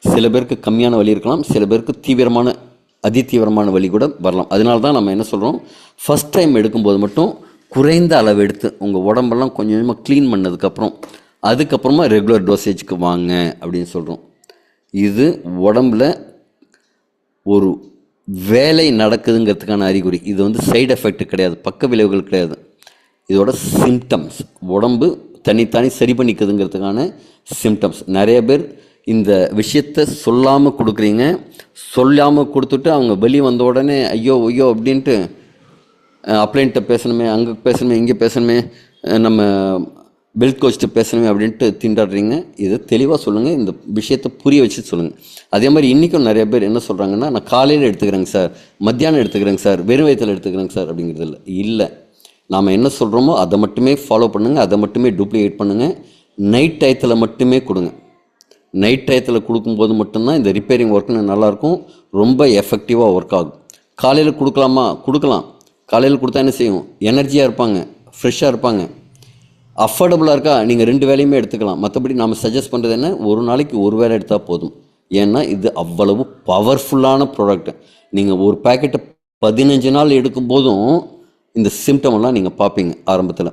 சில பேருக்கு கம்மியான வலி இருக்கலாம், சில பேருக்கு அதிதீவிரமான வலி கூட வரலாம். அதனால தான் நம்ம என்ன சொல்கிறோம், ஃபஸ்ட் டைம் எடுக்கும்போது மட்டும் குறைந்த அளவு எடுத்து உங்கள் உடம்பெல்லாம் கொஞ்சம் கொஞ்சமாக க்ளீன் அதுக்கப்புறமா ரெகுலர் டோசேஜுக்கு வாங்க அப்படின்னு சொல்கிறோம். இது உடம்பில் ஒரு வேலை நடக்குதுங்கிறதுக்கான அறிகுறி. இது சைடு எஃபெக்ட் கிடையாது, பக்க விளைவுகள் கிடையாது. இதோட சிம்டம்ஸ், உடம்பு தனித்தானே சரி பண்ணிக்குதுங்கிறதுக்கான சிம்டம்ஸ். நிறைய பேர் இந்த விஷயத்தை சொல்லாமல் கொடுக்குறீங்க, சொல்லாமல் கொடுத்துட்டு அவங்க வெளியே வந்த உடனே ஐயோ அப்படின்ட்டு அப்ளைன்ட்ட பேசணுமே, அங்கே பேசணுமே, இங்கே பேசணுமே, நம்ம பெல்ட் கோச்சிட்டு பேசணுமே அப்படின்ட்டு திண்டாடுறீங்க. இதை தெளிவாக சொல்லுங்கள், இந்த விஷயத்தை புரிய வச்சு சொல்லுங்கள். அதே மாதிரி இன்றைக்கும் நிறைய பேர் என்ன சொல்கிறாங்கன்னா, நான் காலையில் எடுத்துக்கிறேங்க சார், மத்தியானம் எடுத்துக்கிறேங்க சார், வெறும் வயிற்றில் எடுத்துக்கிறேங்க சார் அப்படிங்கிறது இல்லை. நாம் என்ன சொல்கிறோமோ அதை மட்டுமே ஃபாலோ பண்ணுங்கள், அதை மட்டுமே டூப்ளிகேட் பண்ணுங்கள். நைட் டயத்தில் மட்டுமே கொடுங்க. நைட் டயத்தில் கொடுக்கும்போது மட்டும்தான் இந்த ரிப்பேரிங் ஒர்க்குன்னு நல்லாயிருக்கும், ரொம்ப எஃபெக்டிவாக ஒர்க் ஆகும். காலையில் கொடுக்கலாமா? கொடுக்கலாம். காலையில் கொடுத்தா என்ன செய்யும், எனர்ஜியாக இருப்பாங்க, ஃப்ரெஷ்ஷாக இருப்பாங்க, அஃபோர்டபுளாக இருக்கா, நீங்கள் 2 வேலையுமே எடுத்துக்கலாம். மற்றபடி நாம் சஜஸ்ட் பண்ணுறது என்ன, ஒரு நாளைக்கு ஒரு வேலை எடுத்தால் போதும். ஏன்னா இது அவ்வளவு பவர்ஃபுல்லான ப்ராடக்ட். நீங்கள் ஒரு பேக்கெட்டை 15 நாள் எடுக்கும் போதும் இந்த சிம்டமெல்லாம் நீங்கள் பார்ப்பீங்க ஆரம்பத்தில்.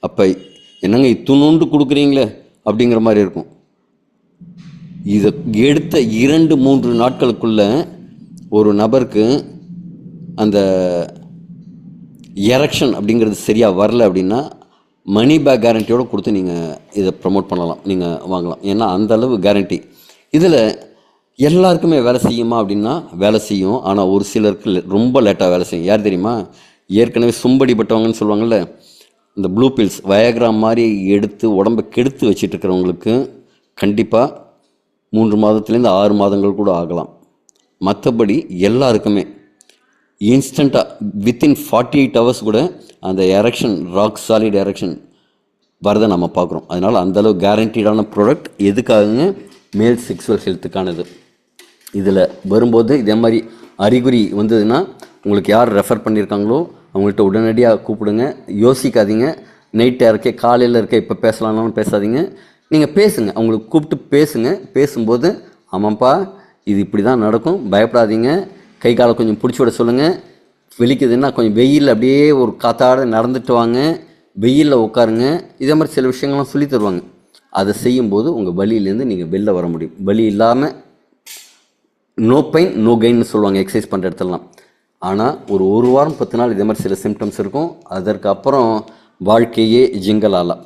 அப்போ என்னங்க இத்துணுண்டு கொடுக்குறீங்களே அப்படிங்கிற மாதிரி இருக்கும். இதை எடுத்த 2-3 நாட்களுக்குள்ள ஒரு நபருக்கு அந்த எரெக்ஷன் அப்படிங்கிறது சரியாக வரல அப்படின்னா மணி பேக் கேரண்டியோடு கொடுத்து நீங்கள் இதை ப்ரமோட் பண்ணலாம், நீங்கள் வாங்கலாம். ஏன்னா அந்த அளவு கேரண்டி இதில். எல்லாருக்குமே வேலை செய்யுமா அப்படின்னா வேலை செய்யும். ஆனால் ஒரு சிலருக்கு ரொம்ப லேட்டாக வேலை செய்யும். யார் தெரியுமா? ஏற்கனவே சும்படிப்பட்டவங்கன்னு சொல்லுவாங்கள்ல, இந்த ப்ளூ பில்ஸ் வயக்ரா மாதிரி எடுத்து உடம்பை கெடுத்து வச்சுட்டு இருக்கிறவங்களுக்கு கண்டிப்பாக 3 மாதத்துலேருந்து 6 மாதங்கள் கூட ஆகலாம். மற்றபடி எல்லாருக்குமே இன்ஸ்டண்ட்டாக வித்தின் 48 ஹவர்ஸ் கூட அந்த எரெக்ஷன், ராக் சாலிட் எரெக்ஷன் வரதை நம்ம பார்க்குறோம். அதனால் அந்தளவு கேரண்டீடான ப்ராடக்ட். எதுக்காகங்க? மேல் செக்ஸுவல் ஹெல்த்துக்கானது. இதில் வரும்போது இதே மாதிரி அறிகுறி வந்ததுன்னா உங்களுக்கு யார் ரெஃபர் பண்ணியிருக்காங்களோ அவங்கள்ட்ட உடனடியாக கூப்பிடுங்க. யோசிக்காதீங்க. நைட்டாக இருக்கே, காலையில் இருக்க, இப்போ பேசலாம்னாலும் பேசாதீங்க. நீங்கள் பேசுங்க, அவங்களுக்கு கூப்பிட்டு பேசுங்க. பேசும்போது ஆமாம்ப்பா இது இப்படி தான் நடக்கும், பயப்படாதீங்க, கை காலை கொஞ்சம் பிடிச்சி விட சொல்லுங்கள், வெளிக்குதுன்னா கொஞ்சம் வெயில் அப்படியே ஒரு காத்தாட நடந்துட்டு வாங்க, வெயிலில் உட்காருங்க. இதே மாதிரி சில விஷயங்கள்லாம் சொல்லி தருவாங்க. அதை செய்யும்போது உங்கள் வலியிலேருந்து நீங்கள் வெளில வர முடியும். வலி இல்லாமல் நோ பெயின் நோ கெயின்னு சொல்லுவாங்க எக்ஸசைஸ் பண்ணுற இடத்துலலாம். ஆனால் ஒரு வாரம் 10 நாள் இதே மாதிரி சில சிம்டம்ஸ் இருக்கும். அதற்கு அப்புறம் வாழ்க்கையே ஜிங்கல் ஆகலாம்.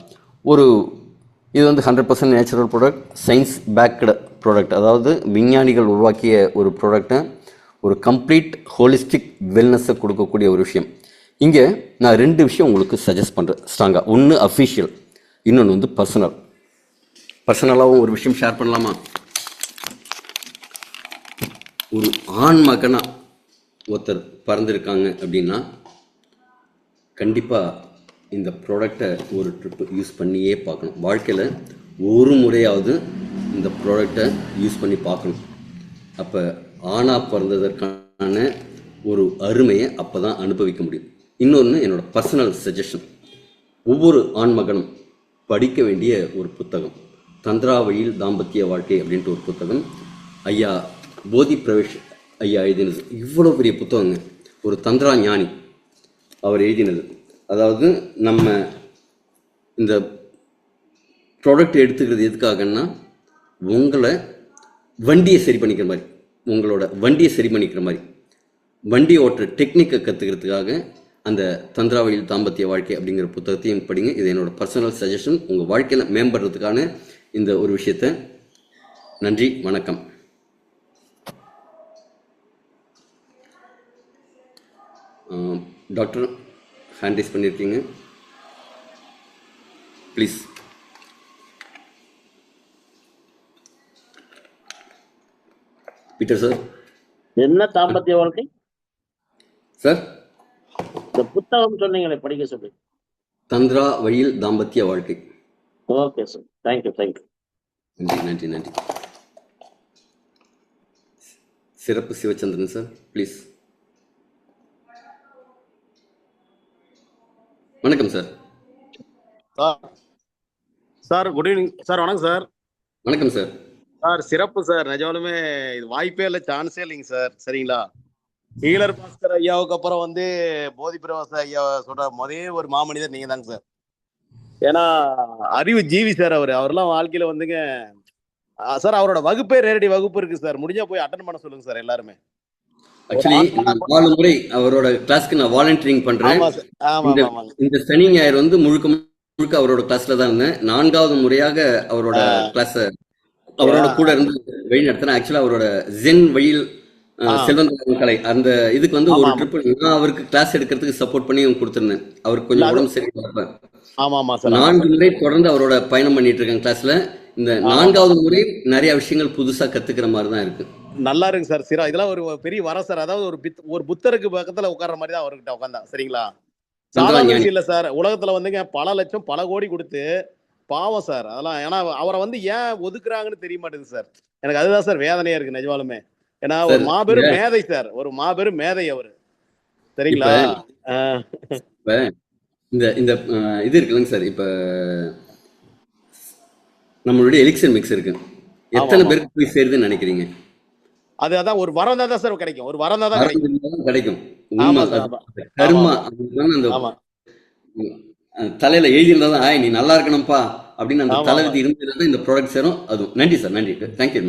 இது வந்து 100% natural product, science backed product. அதாவது விஞ்ஞானிகள் உருவாக்கிய ஒரு ப்ராடக்டை, ஒரு கம்ப்ளீட் ஹோலிஸ்டிக் வெல்னஸை கொடுக்கக்கூடிய ஒரு விஷயம். இங்கே நான் 2 விஷயம் உங்களுக்கு சஜஸ்ட் பண்ணுறேன் ஸ்ட்ராங்காக. ஒன்று அஃபிஷியல், இன்னொன்று வந்து பர்சனலாகவும் ஒரு விஷயம் ஷேர் பண்ணலாமா? ஒரு ஆண் மகனாக ஒருத்தர் பறந்துருக்காங்க அப்படின்னா கண்டிப்பாக இந்த ப்ராடக்டை ஒரு ட்ரிப்பு யூஸ் பண்ணியே பார்க்கணும். வாழ்க்கையில் ஒரு முறையாவது இந்த ப்ராடக்டை யூஸ் பண்ணி பார்க்கணும். அப்போ ஆணாக பிறந்ததற்கான ஒரு அருமையை அப்போ தான் அனுபவிக்க முடியும். இன்னொன்று என்னோடய பர்சனல் சஜஷன், ஒவ்வொரு ஆண் மகனும் படிக்க வேண்டிய ஒரு புத்தகம் தந்திரா வழியில் தாம்பத்திய வாழ்க்கை அப்படின்ட்டு ஒரு புத்தகம். ஐயா போதி பிரவேஷ் ஐயா எழுதினது. இவ்வளோ பெரிய புத்தகங்க, ஒரு தந்திரா ஞானி அவர் எழுதினது. அதாவது நம்ம இந்த ப்ராடக்ட் எடுத்துக்கிறது எதுக்காகன்னா உங்களை வண்டியை சரி பண்ணிக்கிற மாதிரி, உங்களோட வண்டியை சரி பண்ணிக்கிற மாதிரி, வண்டி ஓட்டுற டெக்னிக்கை கற்றுக்கிறதுக்காக அந்த தந்திரா வழியில் தாம்பத்திய வாழ்க்கை அப்படிங்கிற புத்தகத்தையும் படிங்க. இது என்னோட பர்சனல் சஜஷன், உங்கள் வாழ்க்கையில் மேம்படுறதுக்கான இந்த ஒரு விஷயத்தை. நன்றி, வணக்கம். டாக்டர் ஹேண்ட் ரைஸ் பண்ணியிருக்கீங்க, ப்ளீஸ். Peter sir. என்ன தாம்பத்திய வாழ்க்கை சார்? இந்த புத்தகம் சொன்னீங்களே, படிக்க சொல்லி. தந்திரா வழியில் தாம்பத்திய வாழ்க்கை. Okay sir, thank you. நன்றி நன்றி நன்றி. சிறப்பு சிவச்சந்திரன் சார், ப்ளீஸ். வணக்கம் sir. Sir good evening sir. வணக்கம் சார். வணக்கம் சார். சார் சிறப்பு சார், நிஜமாலுமே இது வாய்ப்பே இல்லை, சான்ஸே இல்லைங்க சார். சரிங்களா? ஈழர் பாஸ்கர் ஐயாவுக்கு அப்புறம் வந்து போதி பிரவாச ஐயா சொல்ற ஒரு மாமனிதர் நீங்க தாங்க சார். ஏன்னா அறிவு ஜீவி சார் அவர்லாம் வாழ்க்கையில வந்துங்க சார். அவரோட வகுப்பே நேரடி வகுப்பு இருக்கு சார், முடிஞ்சா போய் அட்டன் பண்ண சொல்லுங்க சார் எல்லாருமே. ஆக்சுவலி நான் 4 முறை அவரோட கிளாஸ்க்கு நான் வாலண்டியரிங் பண்றேன். இந்த சனி ஞாயிறு வந்து முழுக்க அவரோட கிளாஸ்ல தான் இருந்தேன். 4வது முறையாக அவரோட கிளாஸ் அவரோட கூட இருந்து வழி நடத்தினேன். ஆக்சுவலா அவரோட ஜென் வழியில் செல்வந்த கலை அந்த இதுக்கு வந்து ஒரு ட்ரிப் நான் அவருக்கு கிளாஸ் எடுக்கிறதுக்கு சப்போர்ட் பண்ணி கொடுத்துருந்தேன். அவருக்கு கொஞ்சம் உடம்பு சரியில்லை. 4 முறை தொடர்ந்து அவரோட பயணம் பண்ணிட்டு இருக்கேன் கிளாஸ்ல. இந்த 4வது முறை நிறைய விஷயங்கள் புதுசா கத்துக்கிற மாதிரி தான் இருக்கு. நல்லா இருக்கு சார். சிரா இதெல்லாம் ஒரு பெரிய வரம் சார். அதாவது ஒரு புத்தருக்கு பக்கத்துல உட்கார்ற மாதிரி தான் அவர்கிட்ட உட்கார்ந்தா. சரிங்களா? சாதாரண விஷயம் இல்ல சார். உலகத்துல வந்துங்க பல லட்சம் பல கோடி கொடுத்து பாவம் சார் அதெல்லாம். ஏன்னா அவரை வந்து ஏன் ஒதுக்குறாங்கன்னு தெரிய மாட்டேங்குது சார். எனக்கு அதுதான் சார் வேதனையா இருக்கு நிஜமாலுமே. ஏன்னா ஒரு மாபெரும் மேதை சார், ஒரு மாபெரும் மேதை அவரு. சரிங்களா? இந்த இந்த இது இருக்குல்லங்க சார், இப்ப நம்மளுடைய எலிக்சர் மிக்ஸ் இருக்கு, எத்தனை பேருக்கு போய் சேருதுன்னு நினைக்கிறீங்க? அதான் ஒரு வரம் தான் சார் கிடைக்கும். ஒரு வரம் தான் கிடைக்கும். கர்மா அந்த தலையில எழுதியிருந்தா நீ நல்லா இருக்கணும்ப்பா அப்படின்னு அந்த தலைவிதி இருந்தது இந்த ப்ராடக்ட் சேரும். அதுவும் நன்றி சார், நன்றி. Thank you.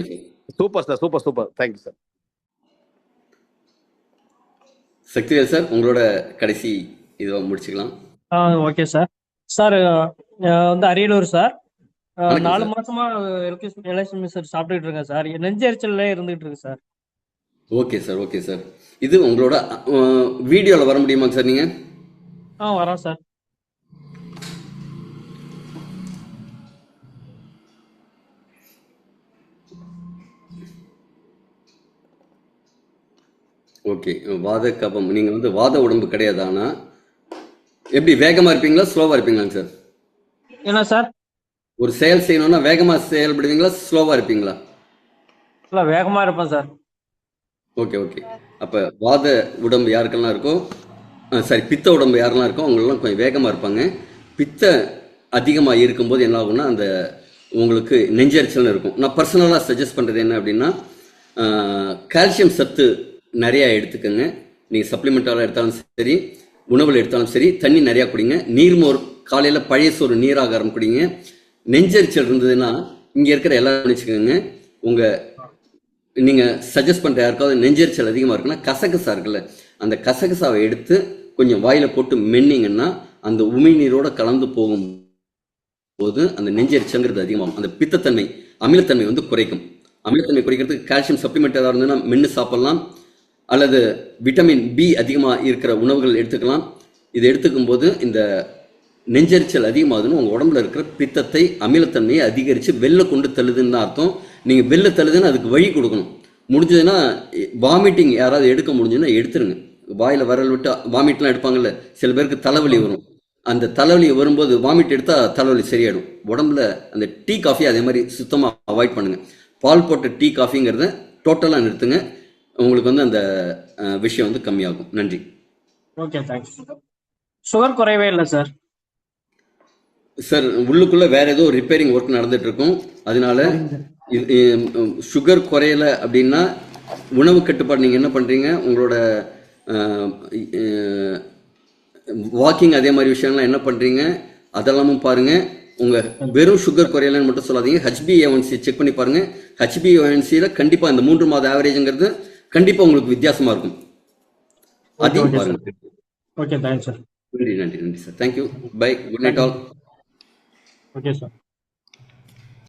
Super sir, super. Thank you sir. Sakthivel sir, உங்களோட கடைசி இதுவா முடிச்சுக்கலாம். Okay sir. சார் வந்து அரியலூர் சார். வணக்கம் 4 சார். மாசமா எலக்ட்ரிக் மிக்சர் சாப்பிட்டுட்டு இருக்கேன் சார். நெஞ்செரிச்சல்ல இருந்துகிட்டு இருக்கு sir. Okay sir, okay sir. இது உங்களோட வீடியோவில் வர முடியுமாங்க சார் நீங்கள்? வரோம் சார். ஓகே. வாத கபம் நீங்கள் வந்து வாத உடம்பு கிடையாது. ஆனால் எப்படி வேகமாக இருப்பீங்களா ஸ்லோவாக இருப்பீங்களாங்க சார்? என்ன சார்? ஒரு செயல் செய்யணும்னா வேகமாக செயல்படுவீங்களா ஸ்லோவாக இருப்பீங்களா? இல்லை, வேகமா இருப்பேன் சார். Okay okay. அப்போ வாத உடம்பு யாருக்கெல்லாம் இருக்கோ, சாரி பித்த உடம்பு யாரெல்லாம் இருக்கோ அவங்களெல்லாம் கொஞ்சம் வேகமாக இருப்பாங்க. பித்த அதிகமாக இருக்கும்போது என்ன ஆகும்னா அந்த உங்களுக்கு நெஞ்சரிச்சல்னு இருக்கும். நான் பர்சனலாக சஜஸ்ட் பண்ணுறது என்ன அப்படின்னா, கால்சியம் சத்து நிறையா எடுத்துக்கோங்க. நீங்கள் சப்ளிமெண்ட்டாக எடுத்தாலும் சரி, உணவில் எடுத்தாலும் சரி, தண்ணி நிறையா குடிங்க. நீர்மோர் காலையில் பழைய சோறு நீராகாரம் குடிங்க. நெஞ்சரிச்சல் இருந்ததுன்னா இங்கே இருக்கிற எல்லாரும் நினச்சிக்கோங்க, உங்கள் நீங்கள் சஜஸ்ட் பண்ணுற யாருக்காவது நெஞ்சரிச்சல் அதிகமாக இருக்குன்னா கசகசா இருக்குல்ல, அந்த கசகசாவை எடுத்து கொஞ்சம் வாயில் போட்டு மென்னிங்கன்னா அந்த உமிழ்நீரோட கலந்து போகும்போது அந்த நெஞ்சரிச்சல்ங்கிறது அதிகமாகும். அந்த பித்தத்தன்மை அமிலத்தன்மை வந்து குறைக்கும். அமிலத்தன்மை குறைக்கிறதுக்கு கால்சியம் சப்ளிமெண்ட் ஏதாவது இருந்ததுன்னா மென்று சாப்பிட்லாம், அல்லது விட்டமின் பி அதிகமாக இருக்கிற உணவுகள் எடுத்துக்கலாம். இது எடுத்துக்கும் போது இந்த நெஞ்சரிச்சல் அதிகமாகுதுன்னு உங்கள் உடம்புல இருக்கிற பித்தத்தை அமிலத்தன்மையை அதிகரித்து வெளில கொண்டு தள்ளுதுன்னு தான் அர்த்தம். நீங்கள் வெளில தள்ளுதுன்னு அதுக்கு வழி கொடுக்கணும். முடிஞ்சதுன்னா வாமிட்டிங் யாராவது எடுக்க முடிஞ்சதுன்னா எடுத்துருங்க. வாயில் விரல் விட்டு வாமிட்லாம் எடுப்பாங்கல்ல, சில பேருக்கு தலைவலி வரும். அந்த தலைவலி வரும்போது வாமிட் எடுத்தால் தலைவலி சரியாயிடும். உடம்புல அந்த டீ காஃபி அதே மாதிரி சுத்தமாக அவாய்ட் பண்ணுங்கள். பால் போட்ட டீ காஃபிங்கிறத டோட்டலாக நிறுத்துங்க. உங்களுக்கு வந்து அந்த விஷயம் வந்து கம்மியாகும். நன்றி. Okay, thanks. சுகர் குறையவே இல்லை சார். சார் உள்ளுக்குள்ளே வேற ஏதோ ரிப்பேரிங் ஒர்க் நடந்துட்டு இருக்கும். அதனால சுகர் குறையல அப்படின்னா உணவு கட்டுப்பாடு நீங்கள் என்ன பண்ணுறீங்க, உங்களோட வாக்கிங் அதே மாதிரி விஷயங்கள்லாம் என்ன பண்ணுறீங்க அதெல்லாமும் பாருங்கள். உங்கள் வெறும் சுகர் குறையலன்னு மட்டும் சொல்லாதீங்க. HbA1c செக் பண்ணி பாருங்கள். HbA1cயில் கண்டிப்பாக இந்த 3 மாத ஆவரேஜுங்கிறது கண்டிப்பாக உங்களுக்கு வித்தியாசமாக இருக்கும். அதையும் பாருங்கள். Okay, thanks sir. நன்றி நன்றி நன்றி sir. Thank you. Bye. Good night all. Okay sir.